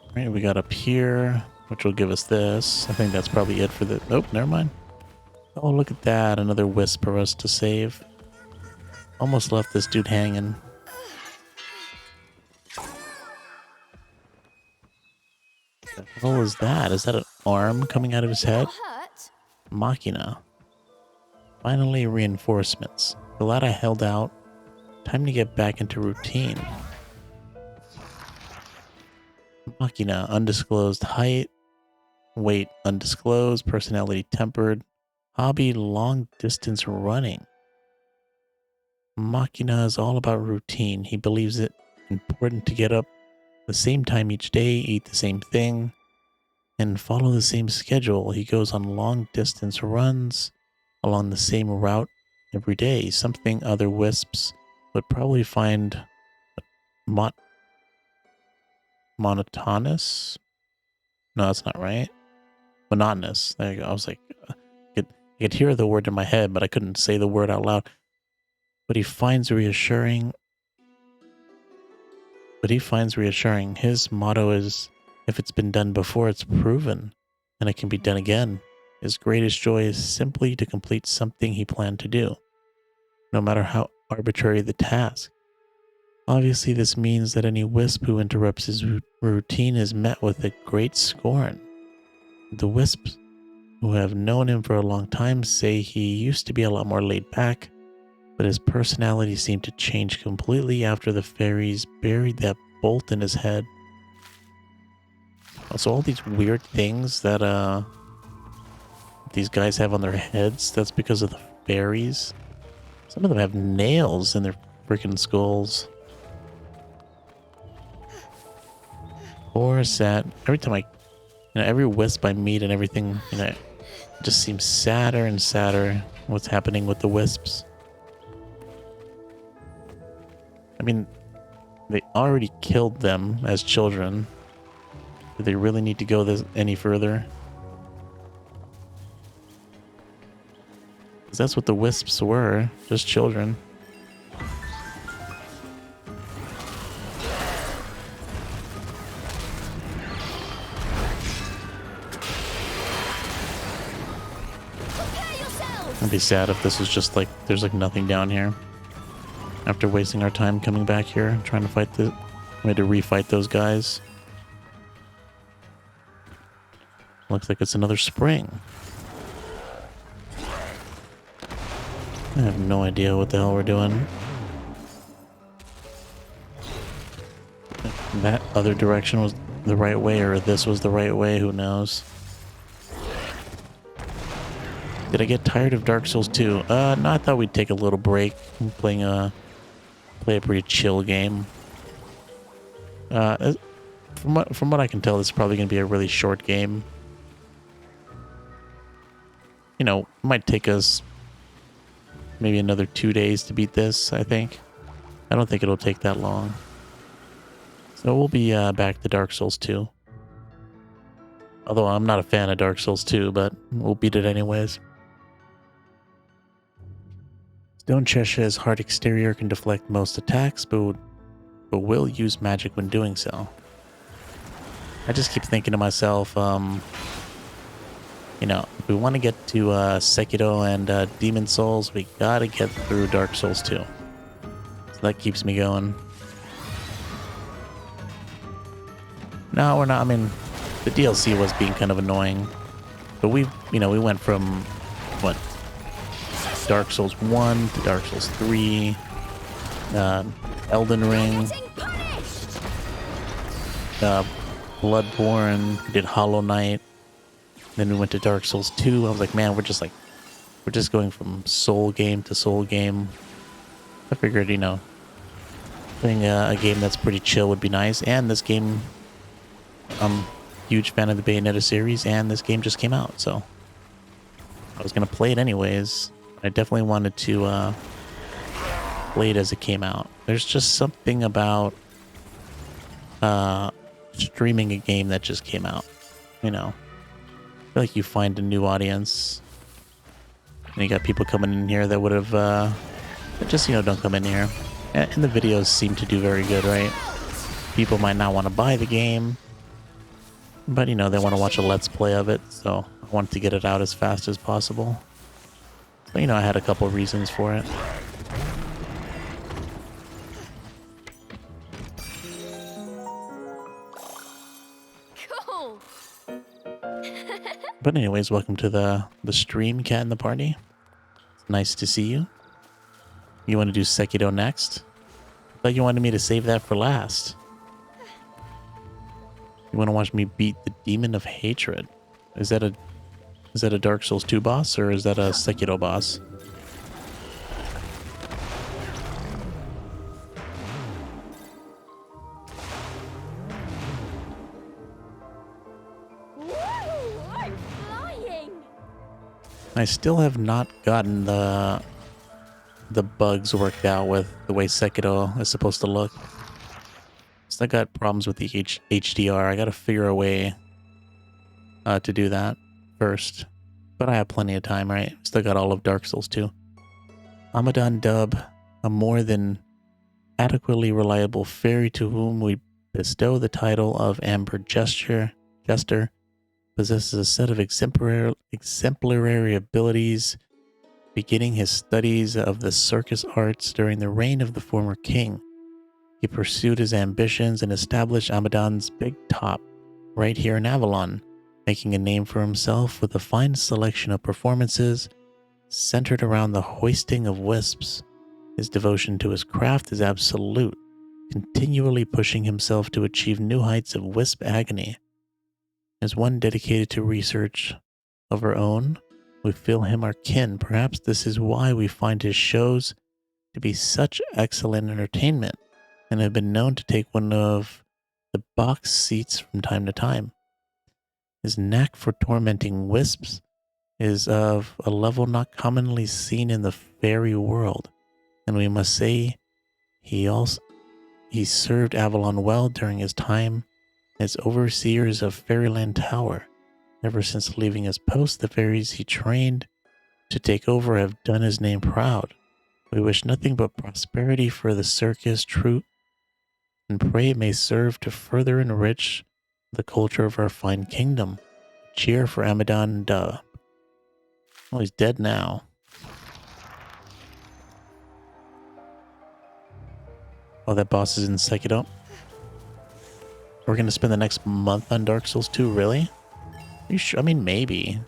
Alright, we got up here, which will give us this. I think that's probably it for the... Nope, never mind. Oh, look at that. Another wisp for us to save. Almost left this dude hanging. What the hell is that? Is that an arm coming out of his head? Hurt? Machina. Finally, reinforcements. Glad I held out. Time to get back into routine. Machina, undisclosed height. Weight, undisclosed. Personality, tempered. Hobby, long distance running. Machina is all about routine. He believes it important to get up the same time each day, eat the same thing, and follow the same schedule. He goes on long distance runs along the same route every day, something other wisps would probably find monotonous. No, that's not right. Monotonous. There you go. I was like, I could hear the word in my head, but I couldn't say the word out loud. But he finds reassuring. His motto is, if it's been done before, it's proven, and it can be done again. His greatest joy is simply to complete something he planned to do, no matter how arbitrary the task. Obviously, this means that any wisp who interrupts his routine is met with a great scorn. The wisps who have known him for a long time say he used to be a lot more laid back, but his personality seemed to change completely after the fairies buried that bolt in his head. So all these weird things that these guys have on their heads, that's because of the fairies. Some of them have nails in their freaking skulls. Poor sad. Every time every wisp I meet and everything, It just seems sadder and sadder what's happening with the wisps. I mean, they already killed them as children. Do they really need to go this any further? 'Cause that's what the wisps were, just children. I'd be sad if this was just like, there's like nothing down here. After wasting our time coming back here, trying to fight the... We had to refight those guys. Looks like it's another spring. I have no idea what the hell we're doing. That other direction was the right way, or this was the right way, who knows. Did I get tired of Dark Souls 2? No, I thought we'd take a little break. Play a pretty chill game. From what I can tell, this is probably going to be a really short game. You know, it might take us maybe another 2 days to beat this, I think. I don't think it'll take that long. So we'll be back to Dark Souls 2. Although I'm not a fan of Dark Souls 2, but we'll beat it anyways. Stone Cheshire's hard exterior can deflect most attacks, but will use magic when doing so. I just keep thinking to myself, you know, if we want to get to Sekiro and Demon Souls, we gotta get through Dark Souls 2. So that keeps me going. No, we're not. I mean, the DLC was being kind of annoying, but we went from what, Dark Souls 1 to Dark Souls 3, Elden Ring, Bloodborne, we did Hollow Knight, then we went to Dark Souls 2. I was like, man, we're just going from soul game to soul game. I figured, you know, playing a game that's pretty chill would be nice. And this game, I'm a huge fan of the Bayonetta series, and this game just came out, so I was gonna play it anyways. I definitely wanted to play it as it came out. There's just something about streaming a game that just came out, you know. I feel like you find a new audience, and you got people coming in here that would have that just, you know, don't come in here. And the videos seem to do very good, right? People might not want to buy the game, but, you know, they want to watch a let's play of it, so I wanted to get it out as fast as possible. So, you know, I had a couple of reasons for it. Cool. But anyways, welcome to the stream, Cat in the Party. It's nice to see you. You want to do Sekiro next? I thought you wanted me to save that for last. You want to watch me beat the Demon of Hatred? Is that a Dark Souls 2 boss, or is that a Sekiro boss? Woo! I'm flying. I still have not gotten the bugs worked out with the way Sekiro is supposed to look. So I got problems with the HDR. I got to figure a way to do that first. But I have plenty of time, right? Still got all of Dark Souls 2. Amadan Dub, a more than adequately reliable fairy to whom we bestow the title of Amber Jester, possesses a set of exemplary abilities. Beginning his studies of the circus arts during the reign of the former king, he pursued his ambitions and established Amadan's Big Top right here in Avalon, making a name for himself with a fine selection of performances centered around the hoisting of wisps. His devotion to his craft is absolute, continually pushing himself to achieve new heights of wisp agony. As one dedicated to research of our own, we feel him our kin. Perhaps this is why we find his shows to be such excellent entertainment and have been known to take one of the box seats from time to time. His knack for tormenting wisps is of a level not commonly seen in the fairy world, and we must say he served Avalon well during his time as overseers of Fairyland Tower. Ever since leaving his post, the fairies he trained to take over have done his name proud. We wish nothing but prosperity for the circus troupe and pray it may serve to further enrich the culture of our fine kingdom. Cheer for Amadon Duh. Oh, he's dead now. Oh, that boss is in Sekiro. We're going to spend the next month on Dark Souls 2, really? Are you sure? I mean, maybe.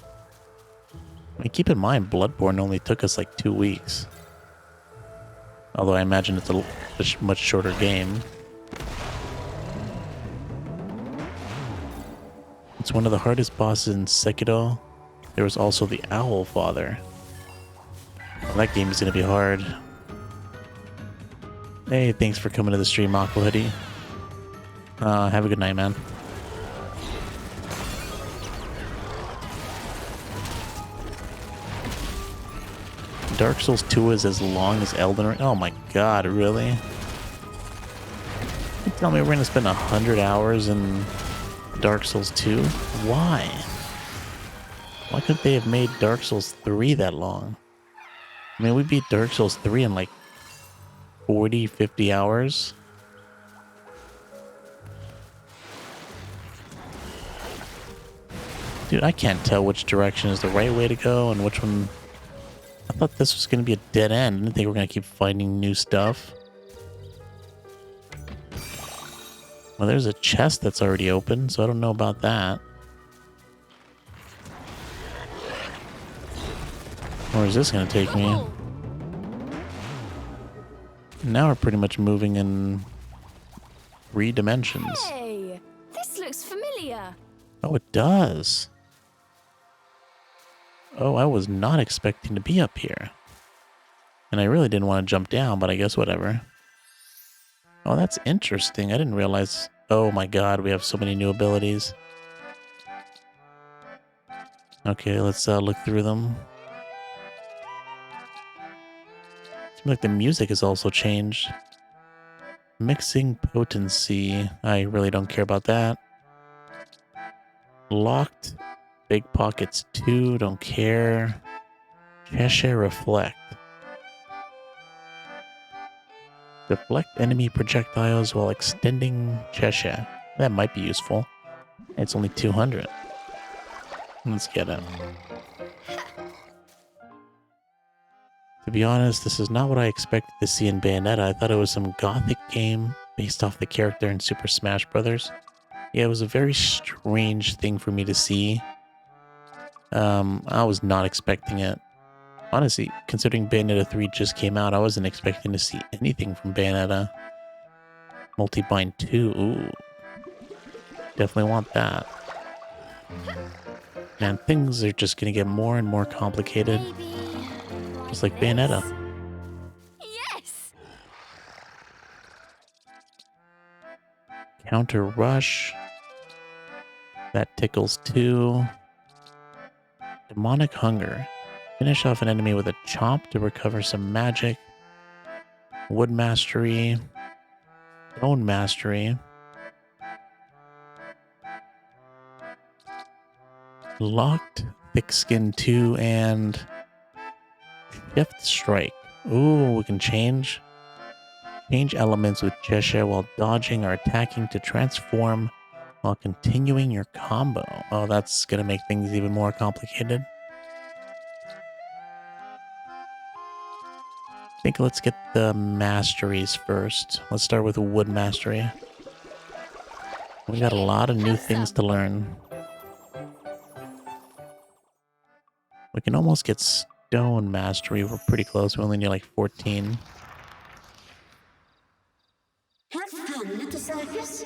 I mean, keep in mind, Bloodborne only took us like 2 weeks. Although I imagine it's a much shorter game. It's one of the hardest bosses in Sekiro. There was also the Owl Father. Well, that game is going to be hard. Hey, thanks for coming to the stream, Aqua Hoodie. Have a good night, man. Dark Souls 2 is as long as Elden Ring. Oh my god, really? You tell me we're going to spend 100 hours in Dark Souls 2? Why? Why couldn't they have made Dark Souls 3 that long? I mean, we beat Dark Souls 3 in like 40, 50 hours. Dude, I can't tell which direction is the right way to go and which one... I thought this was going to be a dead end. I didn't think we were going to keep finding new stuff. Well, there's a chest that's already open, so I don't know about that. Where is this going to take me? Now we're pretty much moving in 3 dimensions. Hey, this looks familiar. Oh, it does. Oh, I was not expecting to be up here. And I really didn't want to jump down, but I guess whatever. Oh, that's interesting. I didn't realize... Oh my god, we have so many new abilities. Okay, let's look through them. Seems like the music has also changed. Mixing potency. I really don't care about that. Locked. Big Pockets 2, don't care. Cheshire Reflect. Deflect enemy projectiles while extending Cheshire. That might be useful. It's only 200. Let's get it. To be honest, this is not what I expected to see in Bayonetta. I thought it was some gothic game based off the character in Super Smash Bros. Yeah, it was a very strange thing for me to see. I was not expecting it. Honestly, considering Bayonetta 3 just came out, I wasn't expecting to see anything from Bayonetta. Multibind 2, ooh. Definitely want that. Man, things are just gonna get more and more complicated. Just like Bayonetta. Yes. Counter Rush. That tickles 2. Demonic Hunger. Finish off an enemy with a chomp to recover some magic. Wood Mastery. Stone Mastery. Locked Thick Skin 2 and Shift Strike. Ooh, we can change elements with Cheshire while dodging or attacking to transform while continuing your combo. Oh, that's gonna make things even more complicated. I think let's get the masteries first. Let's start with Wood Mastery. We got a lot of new things to learn. We can almost get Stone Mastery. We're pretty close. We only need like 14. Have fun at the circus.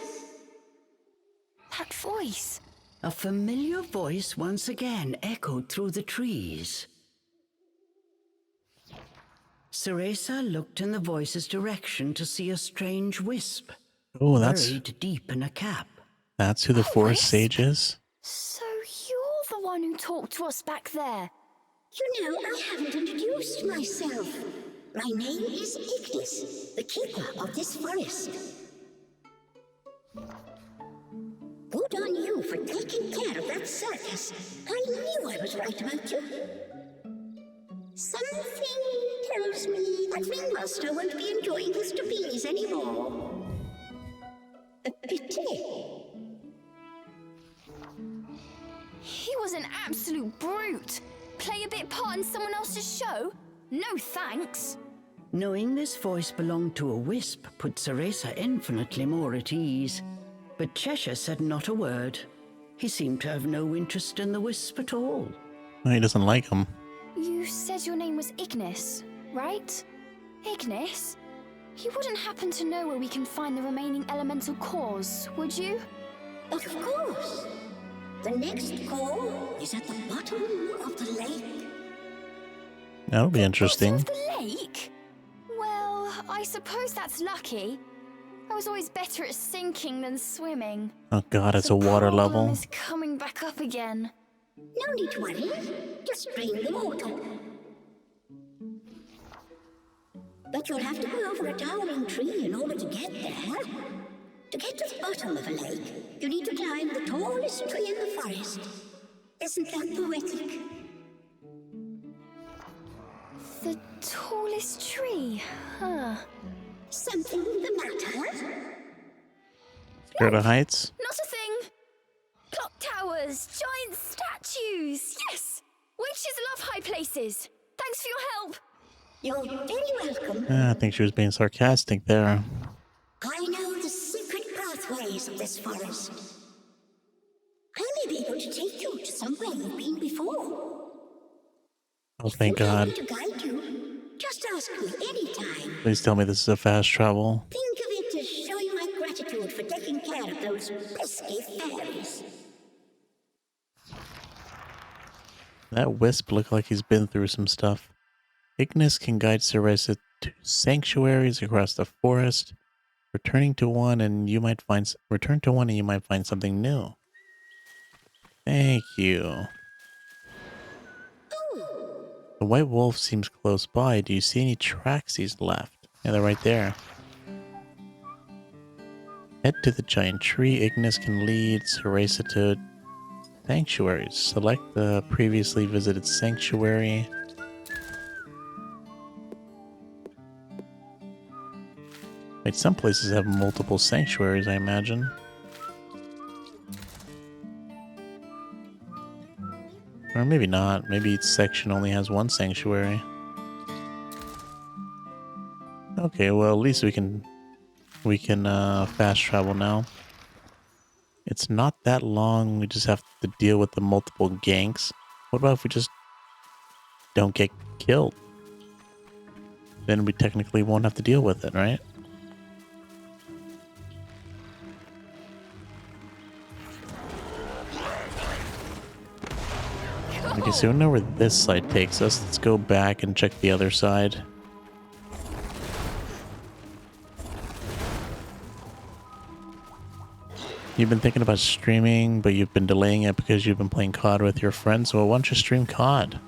That voice. A familiar voice once again echoed through the trees. Cereza looked in the voice's direction to see a strange wisp, Oh, buried deep in a cap. that's who the Forest wisp. Sage is. So you're the one who talked to us back there? You know, I haven't introduced myself. My name is Ignis, the keeper of this forest. Good on you for taking care of that circus. I knew I was right about you. Something tells me that Ringmaster won't be enjoying his trapeze anymore. A pity. He was an absolute brute. Play a bit part in someone else's show? No thanks. Knowing this voice belonged to a wisp put Cereza infinitely more at ease. But Cheshire said not a word. He seemed to have no interest in the wisp at all. He doesn't like him. You said your name was Ignis, right? Ignis? You wouldn't happen to know where we can find the remaining elemental cores, would you? Of course. The next core is at the bottom of the lake. That'll be interesting. Bottom of the lake? Well, I suppose that's lucky. I was always better at sinking than swimming. Oh god, it's The a water problem level. is coming back up again. No need to worry. Just drain the water. But you'll have to go over a towering tree in order to get there. To get to the bottom of a lake, you need to climb the tallest tree in the forest. Isn't that poetic? The tallest tree, huh? Something the matter? Scared of heights? Not a thing. Clock towers, giant statues, yes! Witches love high places. Thanks for your help. You're very welcome. I think she was being sarcastic there. I know the secret pathways of this forest. I may be able to take you to somewhere you've been before. Oh, thank God. To guide you, just ask me anytime. Please tell me this is a fast travel. Think of it as showing my gratitude for taking care of those pesky fairies. That wisp looked like he's been through some stuff. Ignis can guide Cereza to sanctuaries across the forest. Return to one and you might find something new. Thank you. The white wolf seems close by. Do you see any tracks he's left? Yeah, they're right there. Head to the giant tree. Ignis can lead Cereza to sanctuaries. Select the previously visited sanctuary. Wait, some places have multiple sanctuaries, I imagine. Or maybe not. Maybe each section only has one sanctuary. Okay, well at least we can fast travel now. It's not that long. We just have to deal with the multiple ganks. What about if we just don't get killed? Then we technically won't have to deal with it, right? Okay, so we know where this side takes us. Let's go back and check the other side. You've been thinking about streaming, but you've been delaying it because you've been playing COD with your friends. Well, why don't you stream COD?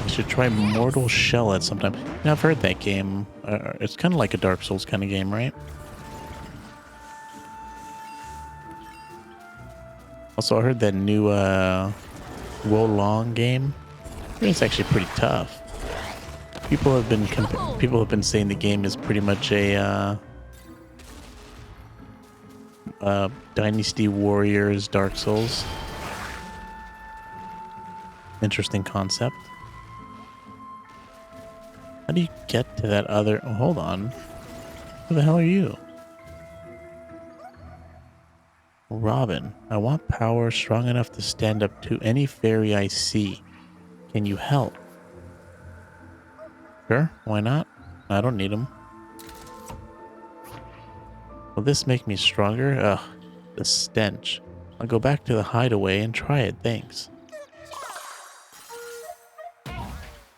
You should try Mortal Shell at some time. Now, I've heard that game. It's kind of like a Dark Souls kind of game, right? Also, I heard that new Wolong game. I think it's actually pretty tough. People have been saying the game is pretty much a Dynasty Warriors Dark Souls. Interesting concept. How do you get to that other... Oh, hold on. Who the hell are you? Robin, I want power strong enough to stand up to any fairy I see. Can you help? Sure, why not? I don't need them. Will this make me stronger? Ugh, the stench. I'll go back to the hideaway and try it, thanks.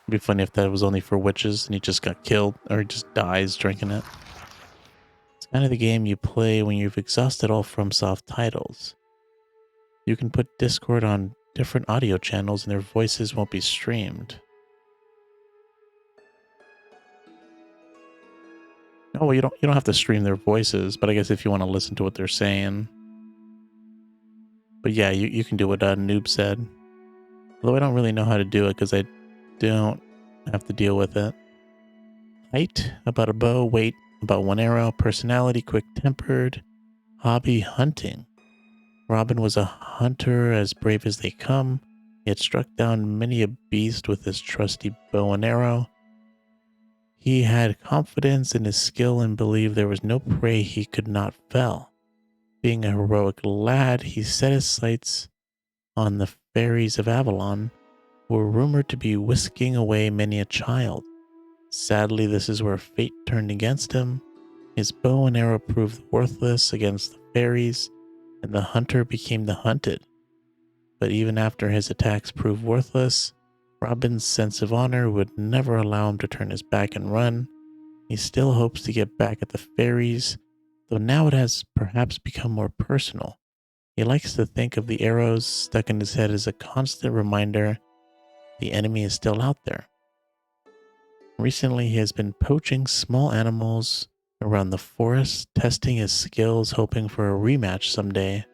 It'd be funny if that was only for witches and he just got killed or he just dies drinking it. It's kind of the game you play when you've exhausted all FromSoft titles. You can put Discord on different audio channels and their voices won't be streamed. Oh, well, you don't have to stream their voices, but I guess if you want to listen to what they're saying. But yeah, you can do what Noob said. Although I don't really know how to do it because I don't have to deal with it. Height, about a bow. Weight, about 1 arrow. Personality, quick-tempered. Hobby, hunting. Robin was a hunter as brave as they come. He had struck down many a beast with his trusty bow and arrow. He had confidence in his skill and believed there was no prey he could not fell. Being a heroic lad, he set his sights on the fairies of Avalon, who were rumored to be whisking away many a child. Sadly, this is where fate turned against him. His bow and arrow proved worthless against the fairies, and the hunter became the hunted. But even after his attacks proved worthless, Robin's sense of honor would never allow him to turn his back and run. He still hopes to get back at the fairies, though now it has perhaps become more personal. He likes to think of the arrows stuck in his head as a constant reminder the enemy is still out there. Recently, he has been poaching small animals around the forest, testing his skills, hoping for a rematch someday.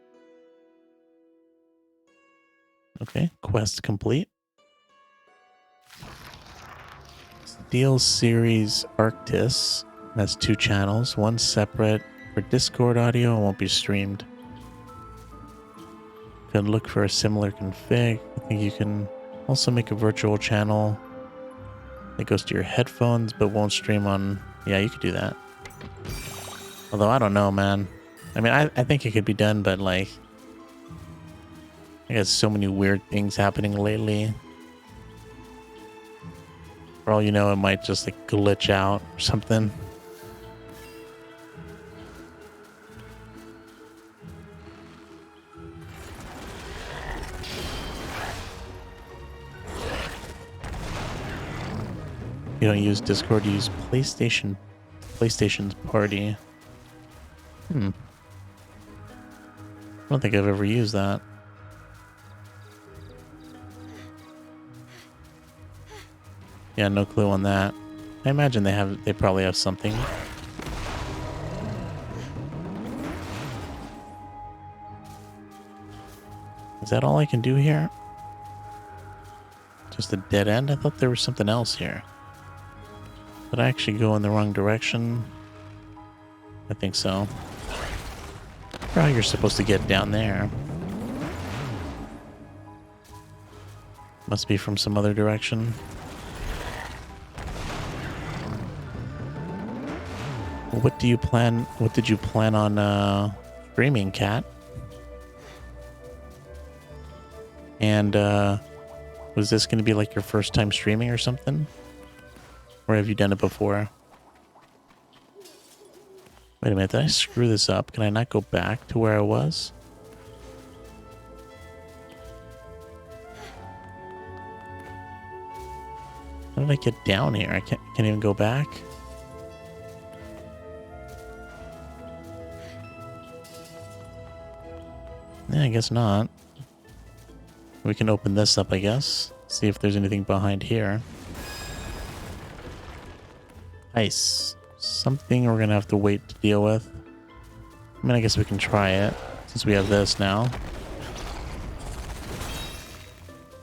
Okay, quest complete. Steel Series Arctis has 2 channels, one separate for Discord audio and won't be streamed. Can look for a similar config. I think you can also make a virtual channel that goes to your headphones but won't stream on... Yeah, you could do that. Although, I don't know, man. I mean, I think it could be done, but like... I guess so many weird things happening lately. For all you know, it might just like glitch out or something. You don't use Discord, you use PlayStation's party. I don't think I've ever used that. Yeah, no clue on that. I imagine they probably have something. Is that all I can do here? Just a dead end? I thought there was something else here. Did I actually go in the wrong direction? I think so. Probably you're supposed to get down there. Must be from some other direction. What did you plan on streaming, Cat? And was this going to be like your first time streaming or something? Or have you done it before? Wait a minute, did I screw this up? Can I not go back to where I was? How did I get down here? I can't even go back. Yeah, I guess not. We can open this up, I guess. See if there's anything behind here. Ice. Something we're gonna have to wait to deal with. I mean, I guess we can try it, since we have this now.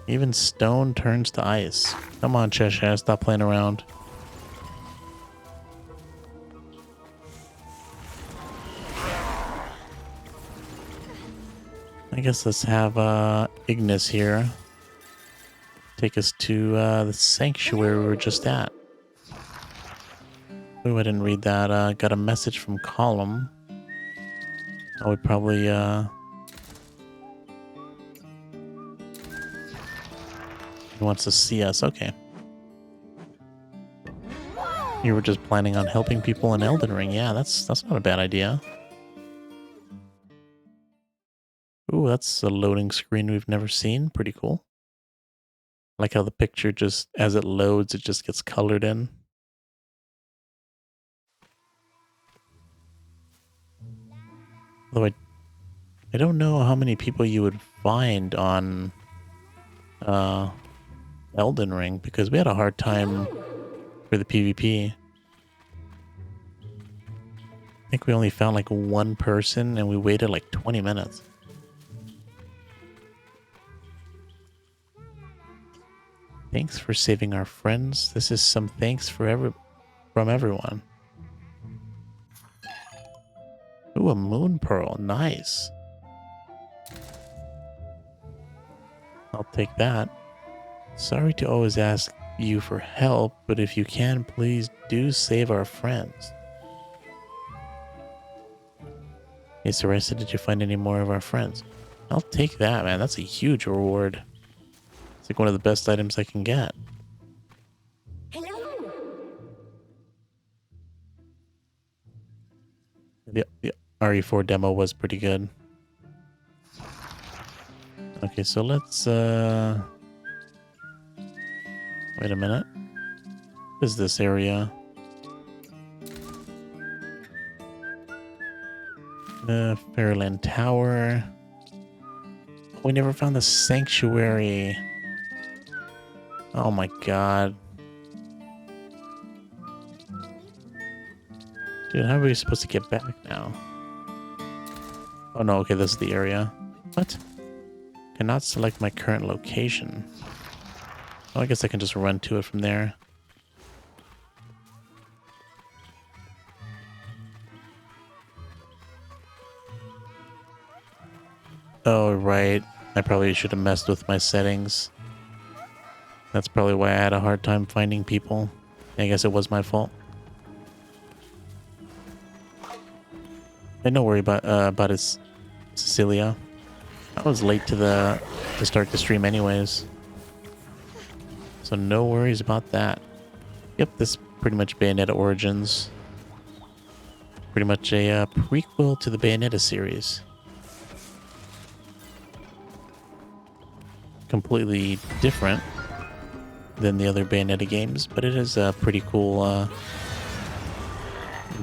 Even stone turns to ice. Come on, Cheshire, stop playing around. I guess let's have Ignis here take us to the sanctuary we were just at. Oh, I didn't read that. Got a message from Column. I would probably he wants to see us. Okay. You were just planning on helping people in Elden Ring. Yeah, that's not a bad idea. Ooh, that's a loading screen we've never seen. Pretty cool. Like how the picture just, as it loads, it just gets colored in. Although I don't know how many people you would find on Elden Ring, because we had a hard time for the PvP. I think we only found like one person and we waited like 20 minutes. Thanks for saving our friends. This is some thanks from everyone. Ooh, a moon pearl. Nice. I'll take that. Sorry to always ask you for help, but if you can, please do save our friends. Hey, Cereza, did you find any more of our friends? I'll take that, man. That's a huge reward. It's like one of the best items I can get. Hello. The RE4 demo was pretty good. Okay, so let's, wait a minute. What is this area? The Fairland Tower. We never found the sanctuary. Oh my god. Dude, how are we supposed to get back now? Oh no, okay, this is the area. What? Cannot select my current location. Oh, I guess I can just run to it from there. Oh, right. I probably should have messed with my settings. That's probably why I had a hard time finding people. I guess it was my fault. And don't worry about it, Cecilia. I was late to start the stream anyways. So no worries about that. Yep, this is pretty much Bayonetta Origins. Pretty much a prequel to the Bayonetta series. Completely different than the other Bayonetta games, but it is a pretty cool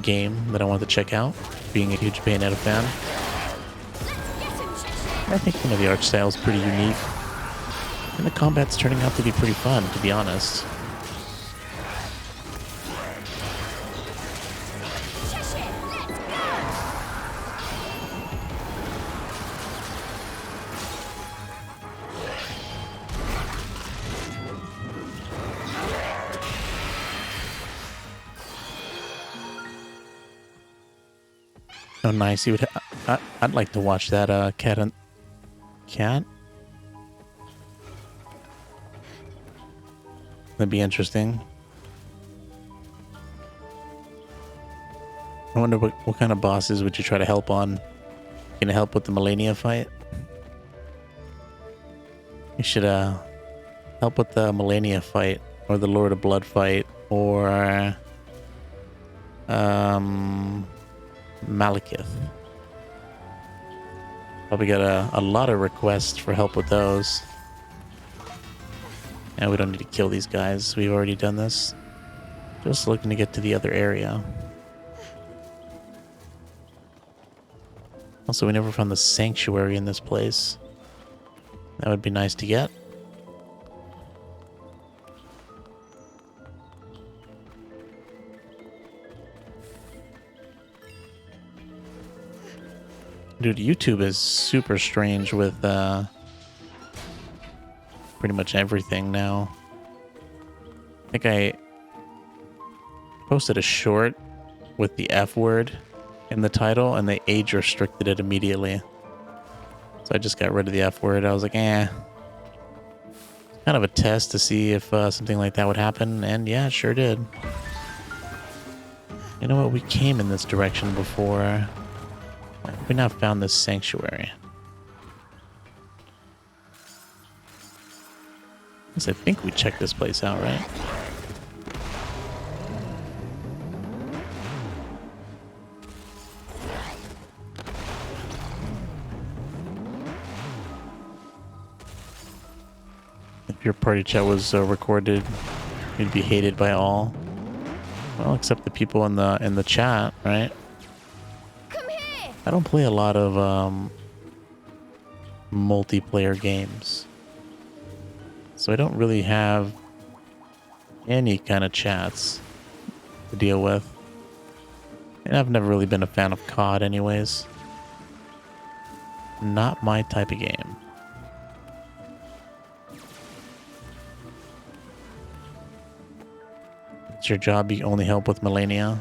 game that I want to check out, being a huge Bayonetta fan. I think the art style is pretty unique, and the combat's turning out to be pretty fun, to be honest. Oh, nice. You would. I'd like to watch that. Cat and cat. That'd be interesting. I wonder what kind of bosses would you try to help on? Gonna help with the Millennia fight? You should help with the Millennia fight, or the Lord of Blood fight, or Malekith. Probably got a lot of requests for help with those. And we don't need to kill these guys. We've already done this. Just looking to get to the other area. Also, we never found the sanctuary in this place. That would be nice to get. Dude, YouTube is super strange with pretty much everything now. I think I posted a short with the F word in the title, and they age restricted it immediately. So I just got rid of the F word. I was like, eh. Kind of a test to see if something like that would happen, and yeah, it sure did. You know what? We came in this direction before. Why have we not found this sanctuary? I think we checked this place out, right? I if your party chat was recorded, you'd be hated by all. Well, except the people in the chat, right? Come here! I don't play a lot of multiplayer games, so I don't really have any kind of chats to deal with. And I've never really been a fan of COD anyways. Not my type of game. It's your job, you only help with Melania.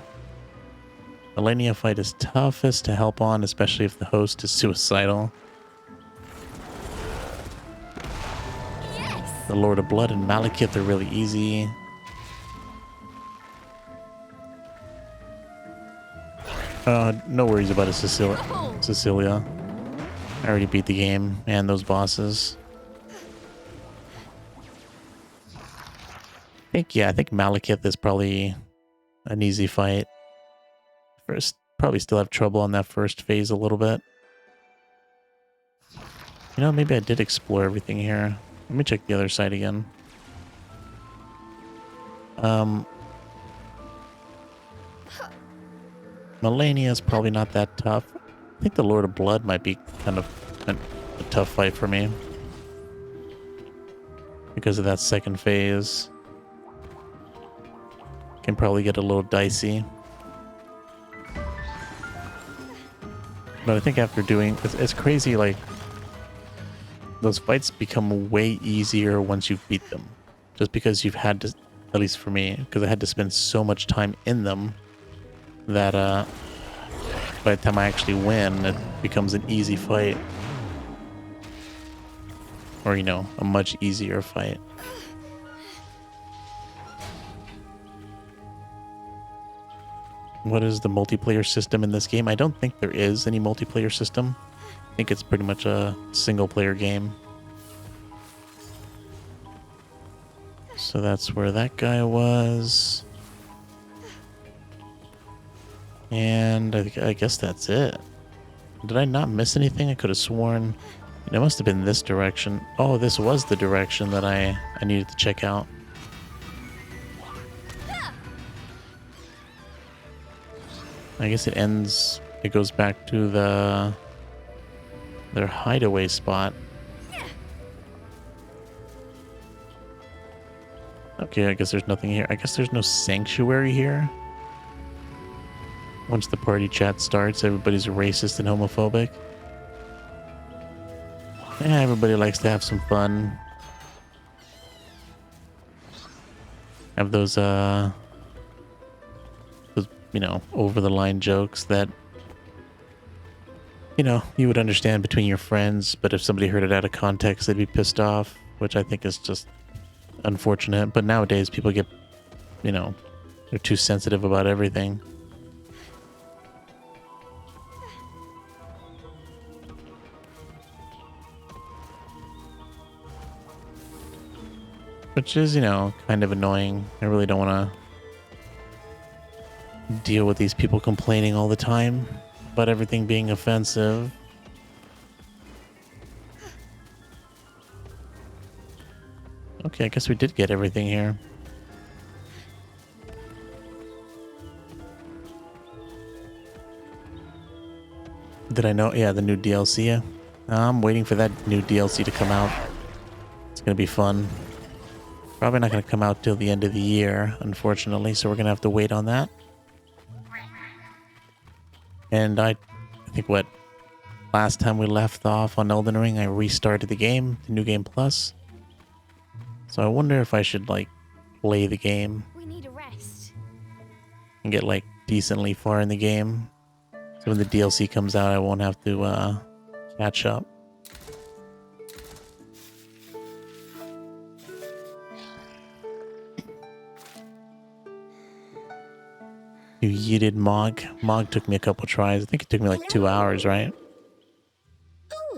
Melania fight is toughest to help on, especially if the host is suicidal. Yes! The Lord of Blood and Malekith are really easy. No worries about it, Cecilia. I already beat the game and those bosses. I think Malekith is probably an easy fight. First, probably still have trouble on that first phase a little bit. You know, maybe I did explore everything here. Let me check the other side again. Melania is probably not that tough. I think the Lord of Blood might be kind of a tough fight for me. Because of that second phase. Can probably get a little dicey. But I think after doing... It's crazy, like... Those fights become way easier once you've beat them. Just because you've had to... At least for me. Because I had to spend so much time in them. That, by the time I actually win, it becomes an easy fight. Or, you know, a much easier fight. What is the multiplayer system in this game? I don't think there is any multiplayer system. I think it's pretty much a single-player game. So that's where that guy was. And I guess that's it. Did I not miss anything? I could have sworn it must have been this direction. Oh, this was the direction that I needed to check out. I guess it goes back to their hideaway spot. Okay, I guess there's nothing here. I guess there's no sanctuary here. Once the party chat starts, everybody's racist and homophobic. Yeah, everybody likes to have some fun. Have those, you know, over-the-line jokes that, you know, you would understand between your friends, but if somebody heard it out of context, they'd be pissed off, which I think is just unfortunate. But nowadays, people get, you know, they're too sensitive about everything. Which is, you know, kind of annoying. I really don't want to deal with these people complaining all the time about everything being offensive. Okay, I guess we did get everything here. Did I know? Yeah, the new DLC. I'm waiting for that new DLC to come out. It's going to be fun. Probably not going to come out till the end of the year, unfortunately, so we're going to have to wait on that. And I think last time we left off on Elden Ring, I restarted the game, the New Game Plus. So I wonder if I should, like, play the game. We need a rest. And get, like, decently far in the game. So when the DLC comes out, I won't have to, catch up. You yeeted Mog. Mog took me a couple tries. I think it took me like 2 hours, right?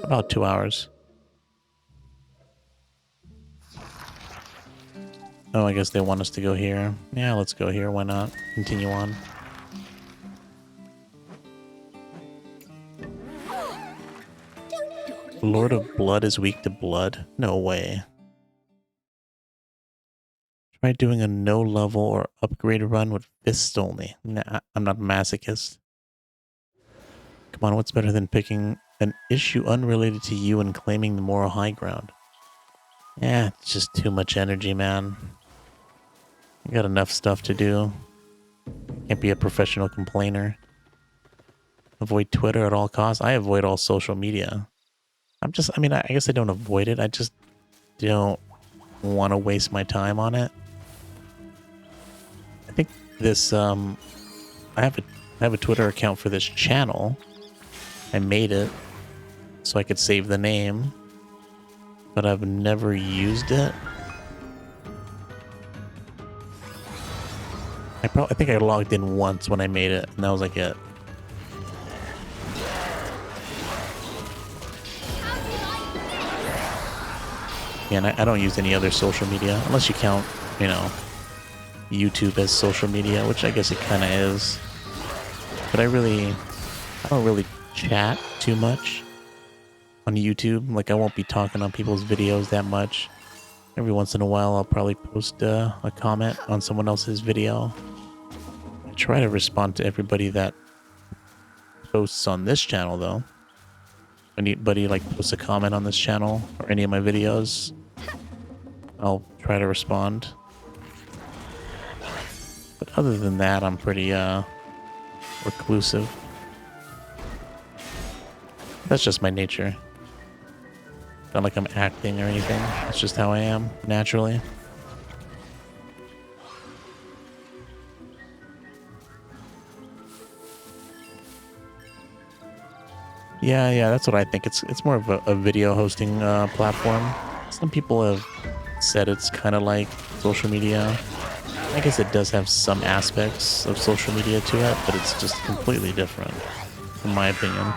About 2 hours. Oh, I guess they want us to go here. Yeah, let's go here. Why not? Continue on. Lord of Blood is weak to blood? No way. Try doing a no level or upgrade run with fists only. Nah, I'm not a masochist. Come on, what's better than picking an issue unrelated to you and claiming the moral high ground? Yeah, it's just too much energy, man. I got enough stuff to do. Can't be a professional complainer. Avoid Twitter at all costs. I avoid all social media. I mean, I guess I don't avoid it. I just don't want to waste my time on it. I think this, I have a Twitter account for this channel. I made it so I could save the name, but I've never used it. I think I logged in once when I made it, and that was like it. Yeah, and I don't use any other social media, unless you count, you know, YouTube as social media, which I guess it kind of is. But I don't really chat too much on YouTube. Like, I won't be talking on people's videos that much. Every once in a while, I'll probably post a comment on someone else's video. I try to respond to everybody that posts on this channel, though. Anybody like posts a comment on this channel or any of my videos, I'll try to respond. But other than that, I'm pretty reclusive. That's just my nature. Not like I'm acting or anything. It's just how I am naturally. Yeah, that's what I think. It's more of a video hosting platform. Some people have said it's kind of like social media. I guess it does have some aspects of social media to it, but it's just completely different, in my opinion.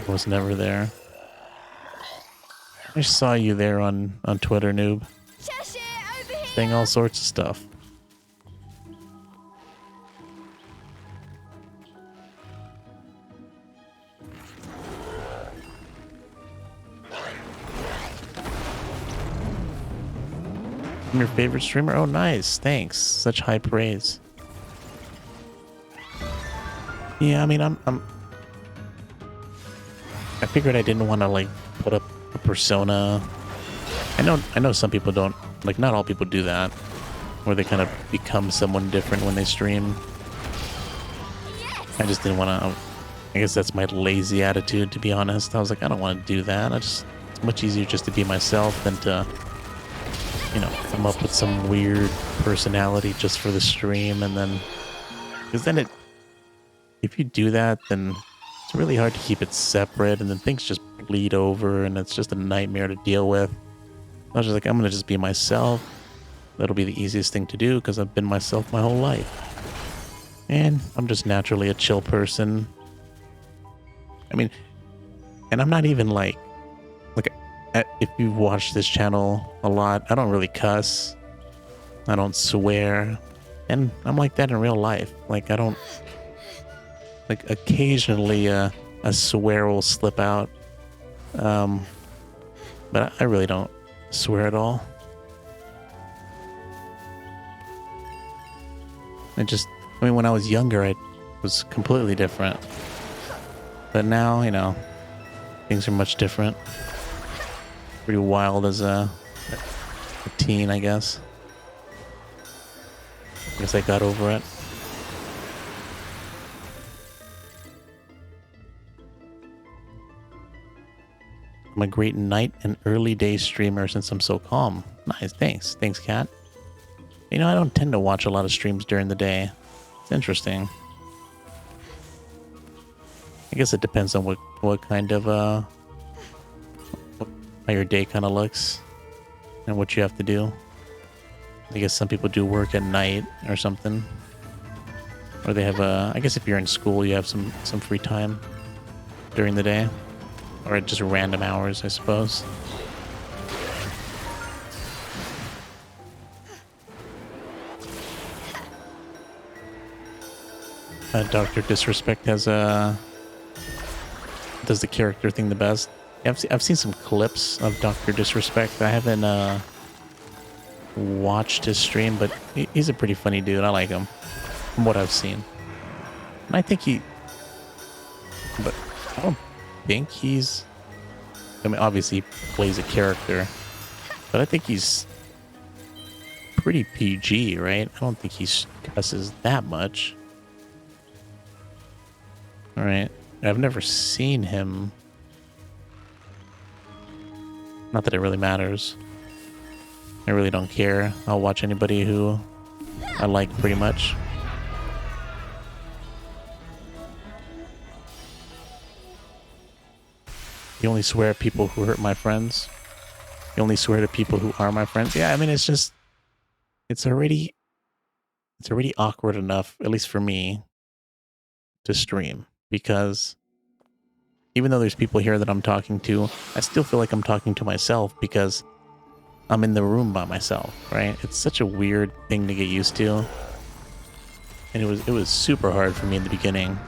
I was never there. I saw you there on Twitter, noob. Saying all sorts of stuff. I'm your favorite streamer? Oh, nice. Thanks. Such high praise. Yeah, I mean, I figured I didn't want to, like, put up a persona. I know some people don't, like, not all people do that, where they kind of become someone different when they stream. I just didn't want to, I guess that's my lazy attitude, to be honest. I was like, I don't want to do that. It's much easier just to be myself than to, you know, come up with some weird personality just for the stream. And then, because then if you do that, then it's really hard to keep it separate, and then things just bleed over, and it's just a nightmare to deal with. I was just like, I'm gonna just be myself. That'll be the easiest thing to do because I've been myself my whole life. And I'm just naturally a chill person. I mean, and I'm not even like if you've watched this channel a lot, I don't really cuss. I don't swear. And I'm like that in real life. Like, I don't, like, occasionally a swear will slip out. But I really don't swear at all. I mean, when I was younger, I was completely different. But now, you know, things are much different. Pretty wild as a teen, I guess. I guess I got over it. I'm a great night and early day streamer since I'm so calm. Nice, thanks. Thanks, Kat. You know, I don't tend to watch a lot of streams during the day. It's interesting. I guess it depends on what kind of, how your day kind of looks and what you have to do. I guess some people do work at night or something. Or they have I guess if you're in school, you have some free time during the day. Or at just random hours, I suppose. Dr. Disrespect has does the character thing the best. Yeah, I've seen some clips of Dr. Disrespect. I haven't watched his stream, but he's a pretty funny dude. I like him from what I've seen. And I think but I don't think he's, I mean, obviously he plays a character, but I think he's pretty PG, right? I don't think he cusses that much. All right. I've never seen him. Not that it really matters. I really don't care. I'll watch anybody who I like pretty much. You only swear at people who hurt my friends. You only swear to people who are my friends. Yeah, I mean, it's just, it's already awkward enough, at least for me, to stream, because even though there's people here that I'm talking to, I still feel like I'm talking to myself because I'm in the room by myself, right? It's such a weird thing to get used to. And it was super hard for me in the beginning.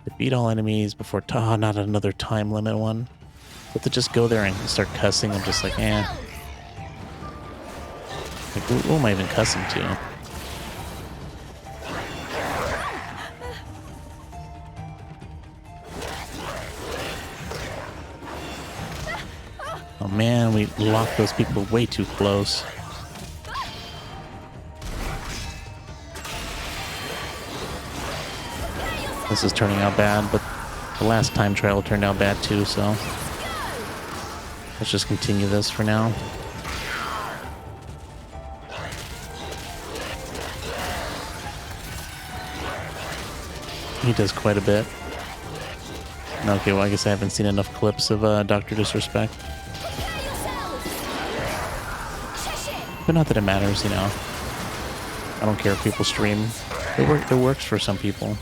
Defeat all enemies before not another time limit one. But to just go there and start cussing, I'm just like, eh. Like, who am I even cussing to? Oh man, we locked those people way too close. This is turning out bad, but the last time trial turned out bad too, so let's just continue this for now. He does quite a bit. Okay, well, I guess I haven't seen enough clips of Dr. Disrespect. But not that it matters, you know. I don't care if people stream. It works for some people.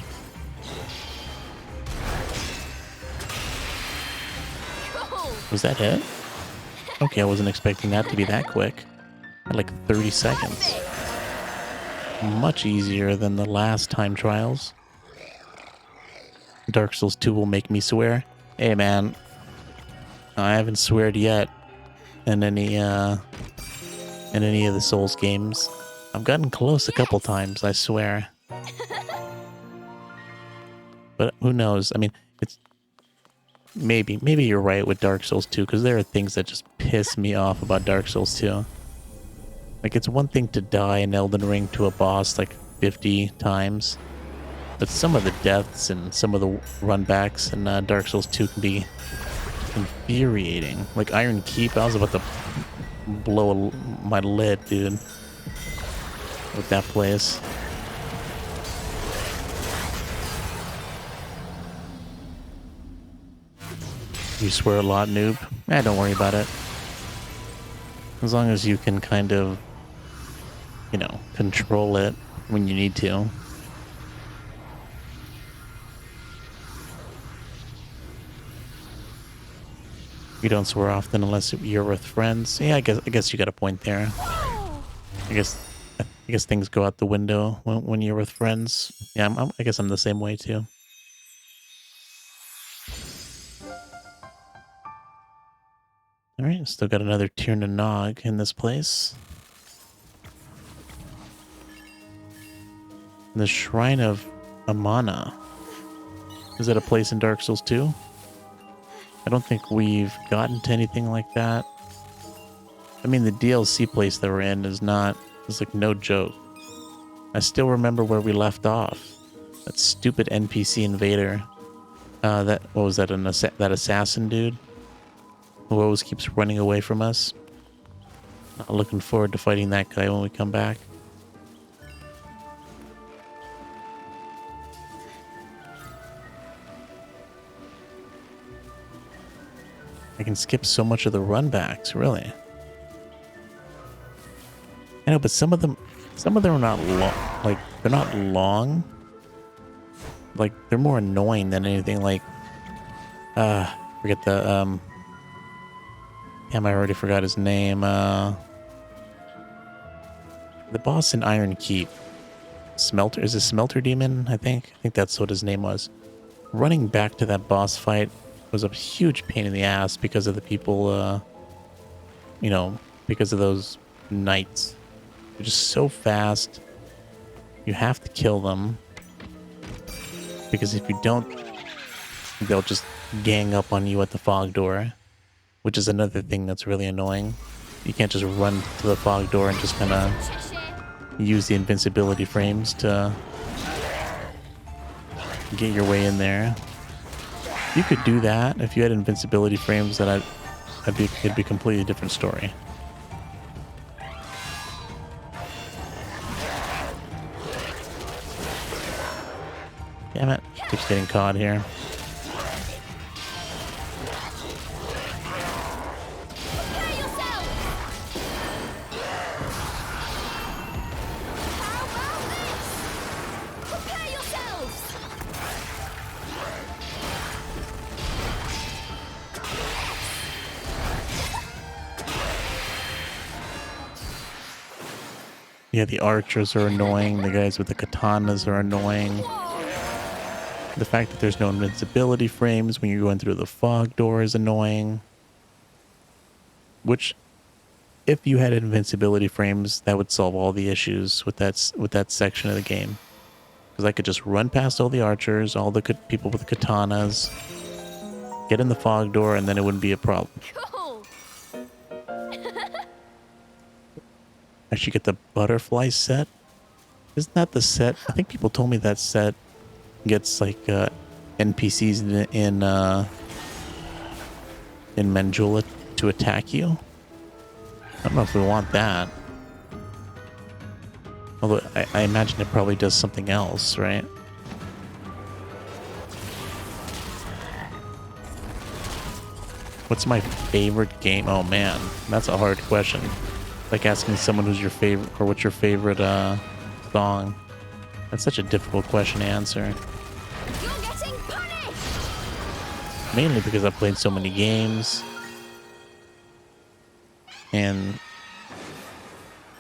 Was that it? Okay, I wasn't expecting that to be that quick. At like 30 seconds. Much easier than the last time trials. Dark Souls 2 will make me swear. Hey man, I haven't sweared yet in any of the Souls games. I've gotten close a couple times, I swear. But who knows? I mean, it's maybe you're right with Dark Souls 2, because there are things that just piss me off about Dark Souls 2. Like, it's one thing to die in Elden Ring to a boss like 50 times, but some of the deaths and some of the runbacks in Dark Souls 2 can be infuriating. Like Iron Keep, I was about to blow my lid, dude, with that place. You swear a lot, noob? Don't worry about it. As long as you can kind of, you know, control it when you need to. You don't swear often unless you're with friends. Yeah, I guess you got a point there. I guess things go out the window when you're with friends. Yeah, I guess I'm the same way too. All right, still got another Tirna Nog in this place. The Shrine of Amana. Is that a place in Dark Souls 2? I don't think we've gotten to anything like that. I mean, the DLC place that we're in is like no joke. I still remember where we left off. That stupid NPC invader. What was that? That assassin dude who always keeps running away from us. Not looking forward to fighting that guy when we come back. I can skip so much of the runbacks, really. I know, but some of them are not long. Like, they're not long. Like, they're more annoying than anything. Like, forget the damn, I already forgot his name. The boss in Iron Keep. Smelter. Is it Smelter Demon? I think that's what his name was. Running back to that boss fight was a huge pain in the ass because of the people, you know, because of those knights. They're just so fast. You have to kill them. Because if you don't, they'll just gang up on you at the fog door. Which is another thing that's really annoying. You can't just run to the fog door and just kind of use the invincibility frames to get your way in there. You could do that if you had invincibility frames. That it'd be a completely different story. Damn it! Keeps getting caught here. Yeah, the archers are annoying. The guys with the katanas are annoying. The fact that there's no invincibility frames when you're going through the fog door is annoying. Which, if you had invincibility frames, that would solve all the issues with that section of the game. Because I could just run past all the archers, all the people with the katanas, get in the fog door, and then it wouldn't be a problem. Cool. I should get the butterfly set. Isn't that the set? I think people told me that set gets like NPCs in Manjula to attack you. I don't know if we want that. Although I imagine it probably does something else, right? What's my favorite game? Oh man, that's a hard question. Like asking someone who's your favorite or what's your favorite song. That's such a difficult question to answer. You're getting punished. Mainly because I've played so many games. And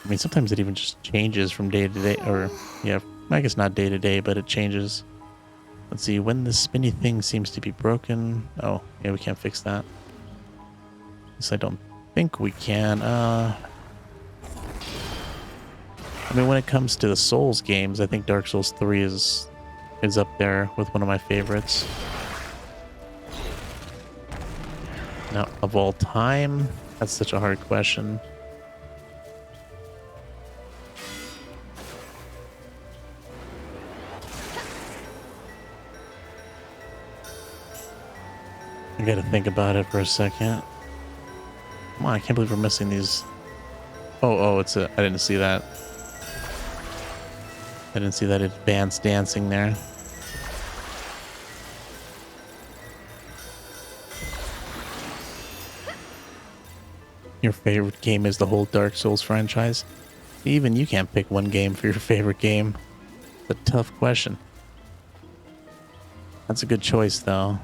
I mean, sometimes it even just changes from day to day, or yeah, I guess not day to day, but it changes. Let's see, when the spinny thing seems to be broken. Oh, yeah, we can't fix that. Yes, I don't think we can. I mean, when it comes to the Souls games, I think Dark Souls 3 is up there with one of my favorites. Now, of all time, that's such a hard question. I gotta think about it for a second. Come on, I can't believe we're missing these. Oh, I didn't see that. I didn't see that advanced dancing there. Your favorite game is the whole Dark Souls franchise? Even you can't pick one game for your favorite game. It's a tough question. That's a good choice, though.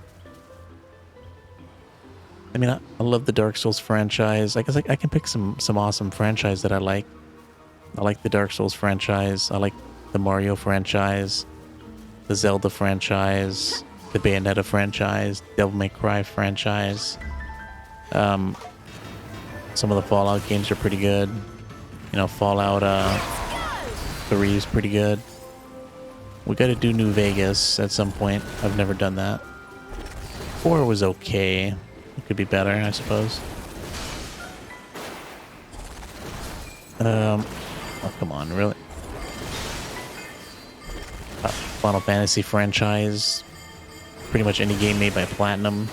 I mean, I love the Dark Souls franchise. I guess I can pick some awesome franchise that I like. I like the Dark Souls franchise. I like the Mario franchise, the Zelda franchise, the Bayonetta franchise, Devil May Cry franchise. Some of the Fallout games are pretty good. You know, Fallout 3 is pretty good. We got to do New Vegas at some point. I've never done that. 4 was okay. It could be better, I suppose. Oh, come on, really? Final Fantasy franchise. Pretty much any game made by Platinum.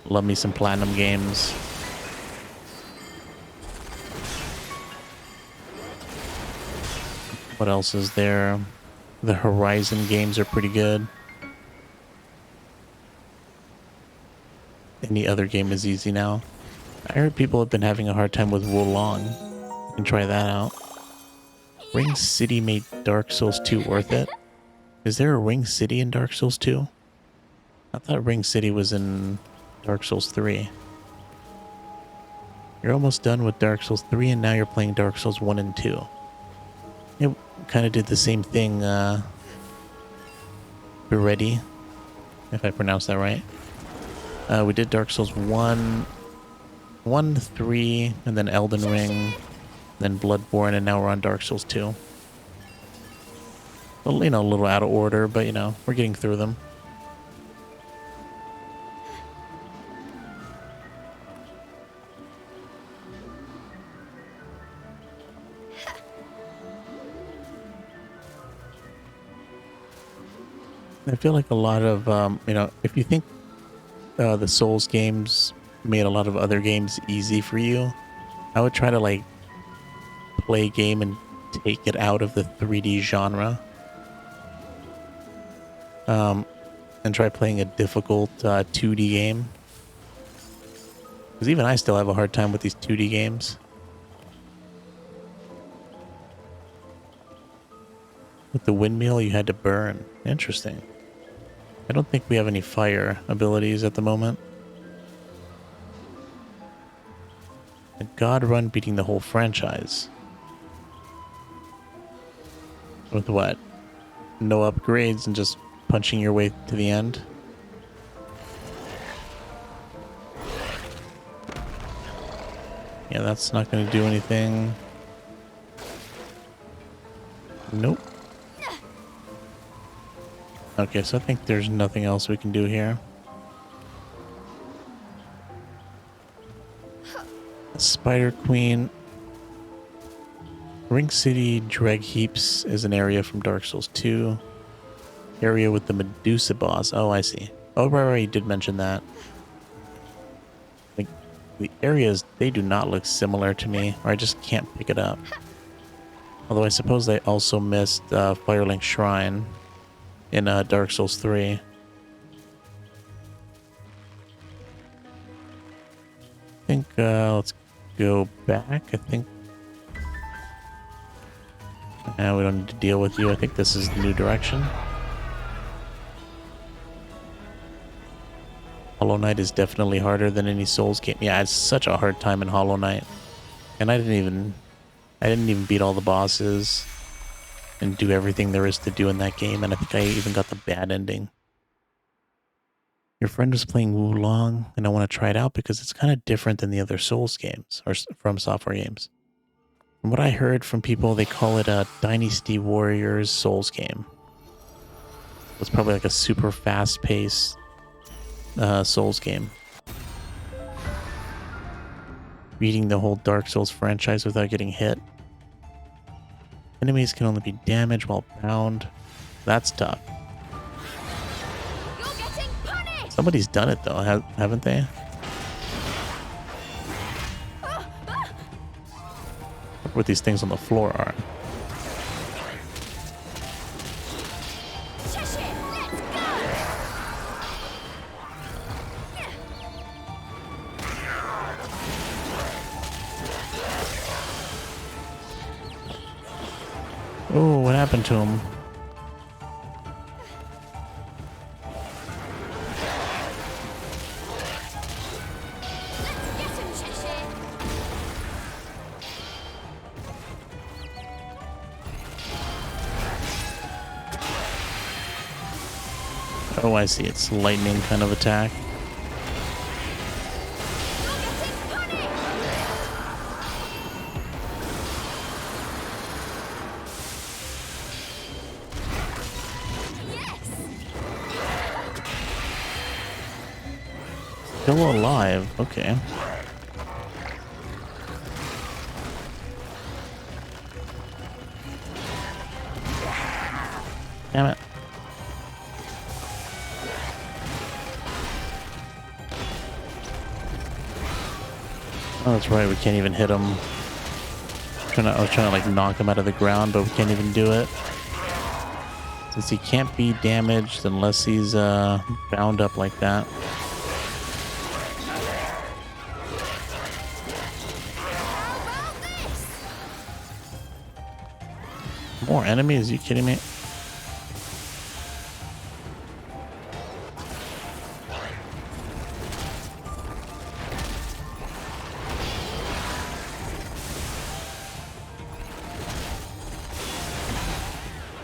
Love me some Platinum games. What else is there? The Horizon games are pretty good. Any other game is easy now. I heard people have been having a hard time with Wolong. You can try that out. Ring City made Dark Souls 2 worth it. Is there a Ring City in Dark Souls 2? I thought Ring City was in Dark Souls 3. You're almost done with Dark Souls 3 and now you're playing Dark Souls 1 and 2. Yeah, kind of did the same thing. Ready, if I pronounce that right. We did Dark Souls 1, 3, and then Elden Ring, then Bloodborne, and now we're on Dark Souls 2. Well, you know, a little out of order, but you know, we're getting through them. I feel like a lot of, you know, if you think the Souls games made a lot of other games easy for you, I would try to like play a game and take it out of the 3D genre. And try playing a difficult 2D game. Because even I still have a hard time with these 2D games. With the windmill, you had to burn. Interesting. I don't think we have any fire abilities at the moment. A God Run beating the whole franchise. With what? No upgrades and just punching your way to the end? Yeah, that's not going to do anything. Nope. Okay, so I think there's nothing else we can do here. Spider Queen. Ring City Dreg Heaps is an area from Dark Souls 2. Area with the Medusa boss. Oh, I see. Oh, right, you did mention that. Like, the areas, they do not look similar to me, or I just can't pick it up. Although I suppose they also missed Firelink Shrine in Dark Souls 3. I think, let's go back. I think... we don't need to deal with you. I think this is the new direction. Hollow Knight is definitely harder than any Souls game. Yeah, it's such a hard time in Hollow Knight. And I didn't even beat all the bosses and do everything there is to do in that game, and I think I even got the bad ending. Your friend was playing Wulong, and I want to try it out because it's kind of different than the other Souls games, or From Software games. From what I heard from people, they call it a Dynasty Warriors Souls game. It's probably like a super fast-paced Souls game. Beating the whole Dark Souls franchise without getting hit. Enemies can only be damaged while bound. That's tough. You're getting punished! Somebody's done it though, haven't they? Look what these things on the floor are. Cheshire, let's go! Oh, what happened to him? Get him, Cheshire! Oh, I see. It's lightning kind of attack. You're getting punished! Yes! Still alive. Okay. Damn it. Oh, that's right. We can't even hit him. I was trying to like knock him out of the ground, but we can't even do it. Since he can't be damaged unless he's bound up like that. How about this? More enemies? Are you kidding me?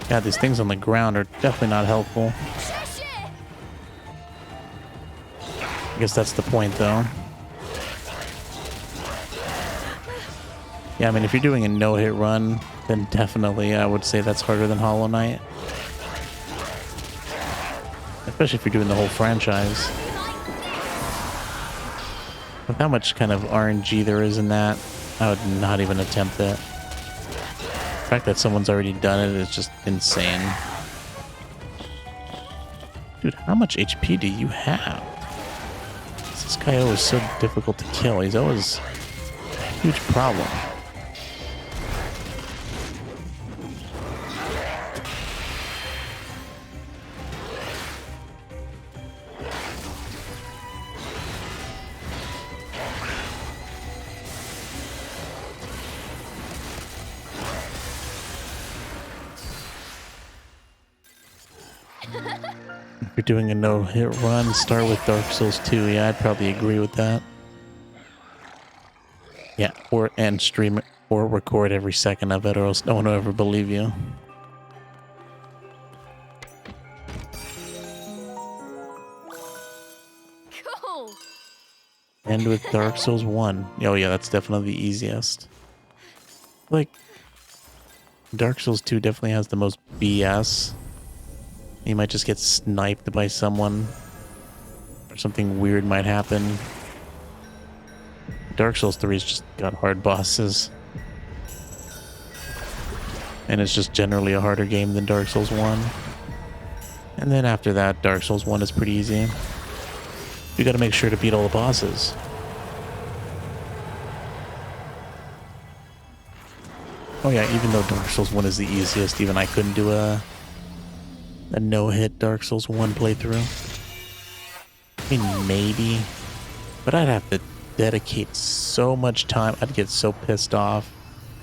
Yeah, these things on the ground are definitely not helpful. I guess that's the point, though. Yeah, I mean, if you're doing a no-hit run, then definitely I would say that's harder than Hollow Knight. Especially if you're doing the whole franchise. With how much kind of RNG there is in that, I would not even attempt it. The fact that someone's already done it is just insane. Dude, how much HP do you have? This guy always so difficult to kill. He's always a huge problem. If you're doing a no-hit run, start with Dark Souls 2. Yeah, I'd probably agree with that. Yeah, and stream it or record every second of it, or else no one will ever believe you. Cool. End with Dark Souls 1. Oh yeah, that's definitely the easiest. Like, Dark Souls 2 definitely has the most BS. You might just get sniped by someone, or something weird might happen. Dark Souls 3's just got hard bosses. And it's just generally a harder game than Dark Souls 1. And then after that, Dark Souls 1 is pretty easy. You gotta make sure to beat all the bosses. Oh yeah, even though Dark Souls 1 is the easiest, even I couldn't do a no-hit Dark Souls 1 playthrough. I mean, maybe. But I'd have to dedicate so much time. I'd get so pissed off.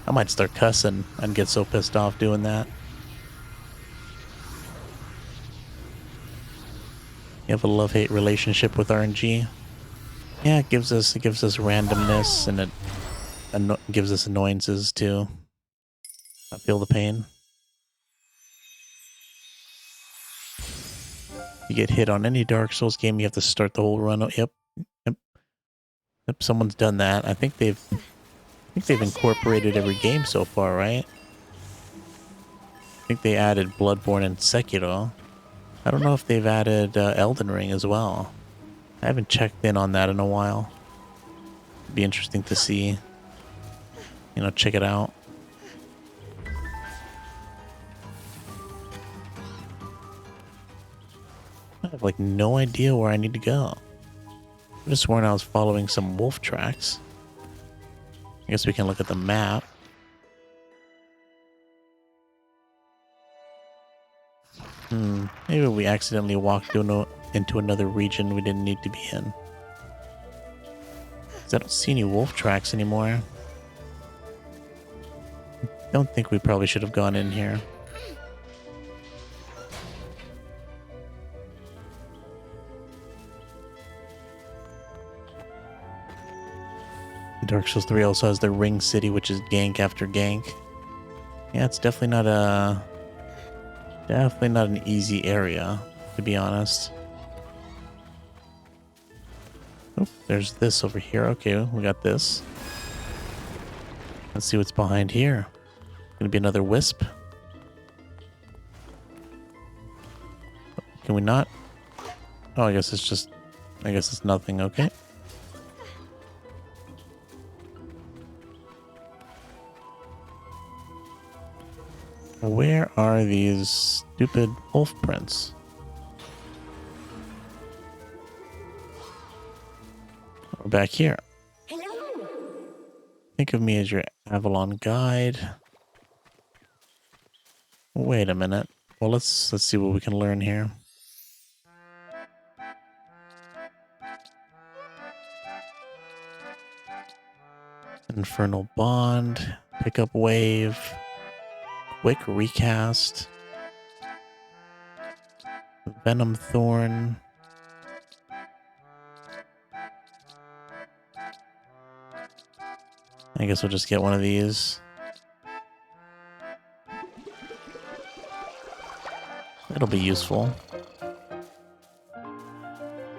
I might start cussing. I'd get so pissed off doing that. You have a love-hate relationship with RNG. Yeah, it gives us randomness, and it gives us annoyances too. I feel the pain. You get hit on any Dark Souls game, you have to start the whole run. Yep. Someone's done that. I think they've incorporated every game so far, right? I think they added Bloodborne and Sekiro. I don't know if they've added Elden Ring as well. I haven't checked in on that in a while. It'd be interesting to see. You know, check it out. I have like no idea where I need to go. I just sworn I was following some wolf tracks. I guess we can look at the map. Maybe we accidentally walked into another region we didn't need to be in. 'Cause I don't see any wolf tracks anymore. Don't think we probably should have gone in here. Dark Souls 3 also has the Ring City, which is gank after gank. Yeah, it's definitely not an easy area, to be honest. Oh, there's this over here. Okay, we got this. Let's see what's behind here. Gonna be another wisp. Can we not? Oh, I guess it's nothing. Okay. Where are these stupid wolf prints? We're back here. Hello. Think of me as your Avalon guide. Wait a minute. Well, let's see what we can learn here. Infernal Bond, Pickup Wave, Quick Recast, Venom Thorn. I guess we'll just get one of these. It'll be useful.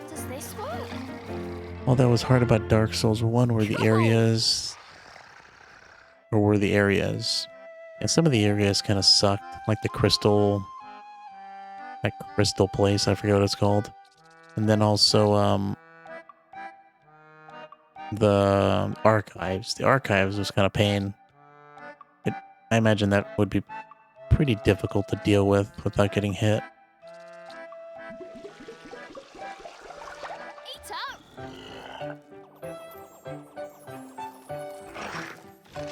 Does this work? All that was hard about Dark Souls 1 were the areas... And some of the areas kind of sucked. Like the crystal... That crystal place, I forget what it's called. And then also, the archives. The archives was kind of pain. I imagine that would be pretty difficult to deal with without getting hit. Eat up!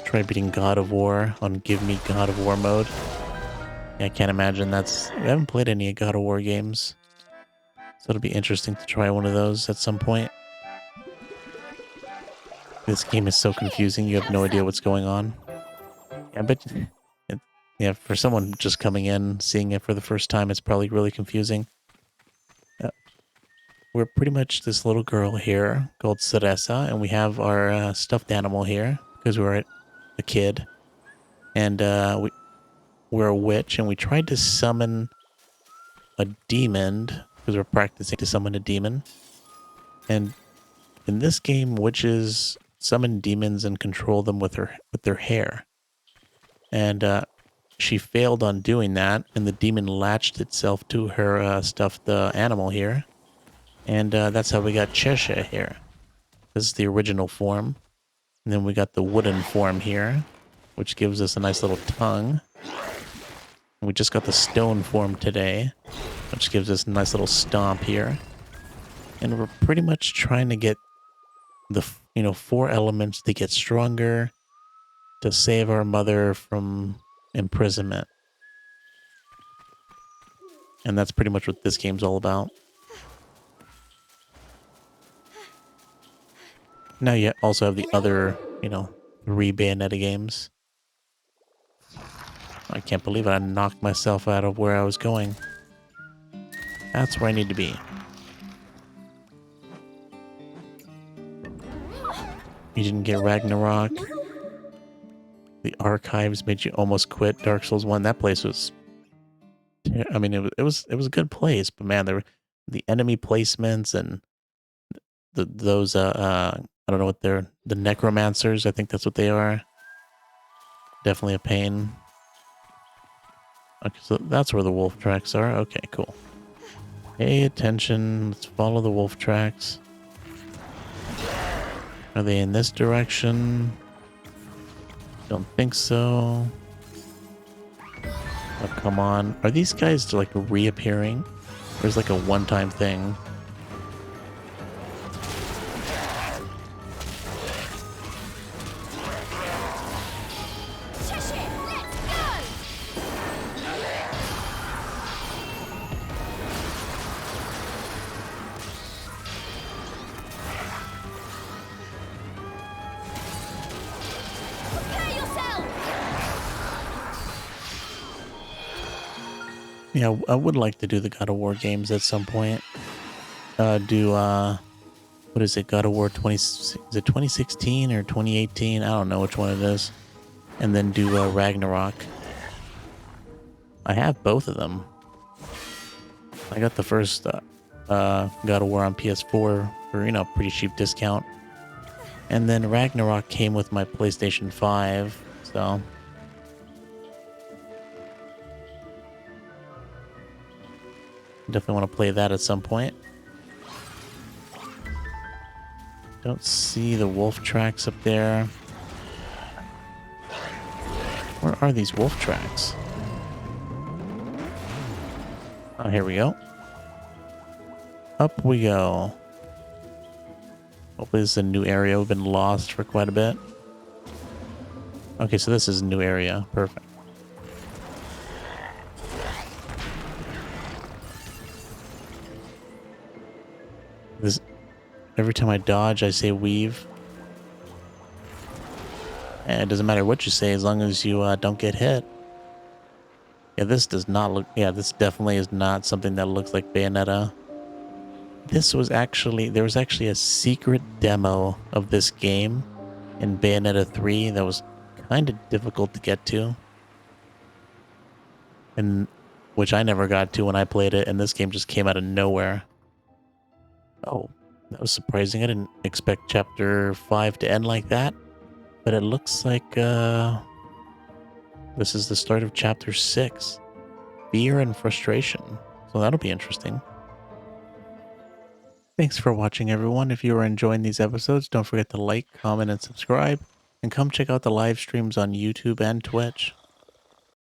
Try beating God of War on Give Me God of War mode. Yeah, I can't imagine that's... I haven't played any God of War games. So it'll be interesting to try one of those at some point. This game is so confusing, you have no idea what's going on. Yeah, but... Yeah, for someone just coming in, seeing it for the first time, it's probably really confusing. We're pretty much this little girl here called Cereza, and we have our stuffed animal here because we're a kid. And we're a witch, and we tried to summon a demon because we're practicing to summon a demon. And in this game, witches summon demons and control them with their hair. And she failed on doing that, and the demon latched itself to her stuffed animal here. And that's how we got Cheshire here. This is the original form. And then we got the wooden form here, which gives us a nice little tongue. And we just got the stone form today, which gives us a nice little stomp here. And we're pretty much trying to get the, 4 elements to get stronger, to save our mother from imprisonment. And that's pretty much what this game's all about. Now you also have the other, 3 Bayonetta games. I can't believe it. I knocked myself out of where I was going. That's where I need to be. You didn't get Ragnarok. The archives made you almost quit Dark Souls 1. That place was... I mean, it was a good place, but man, there were the enemy placements and those I don't know what they're... The necromancers, I think that's what they are. Definitely a pain. Okay, so that's where the wolf tracks are. Okay, cool. Pay attention. Let's follow the wolf tracks. Are they in this direction? Don't think so. Oh, come on. Are these guys like reappearing? Or is it like a one-time thing? Yeah, I would like to do the God of War games at some point. What is it? God of War 20... Is it 2016 or 2018? I don't know which one it is. And then do Ragnarok. I have both of them. I got the first God of War on PS4 for, pretty cheap discount. And then Ragnarok came with my PlayStation 5, so... Definitely want to play that at some point. Don't see the wolf tracks up there. Where are these wolf tracks? Oh, here we go. Up we go. Hopefully this is a new area. We've been lost for quite a bit. Okay, so this is a new area. Perfect. Every time I dodge, I say weave. And it doesn't matter what you say as long as you don't get hit. Yeah, this does not look... Yeah, this definitely is not something that looks like Bayonetta. This was actually... There was actually a secret demo of this game in Bayonetta 3 that was kind of difficult to get to. And which I never got to when I played it, and this game just came out of nowhere. Oh, that was surprising. I didn't expect Chapter 5 to end like that, but it looks like this is the start of Chapter 6. Fear and frustration. So that'll be interesting. Thanks for watching, everyone. If you are enjoying these episodes, don't forget to like, comment, and subscribe. And come check out the live streams on YouTube and Twitch.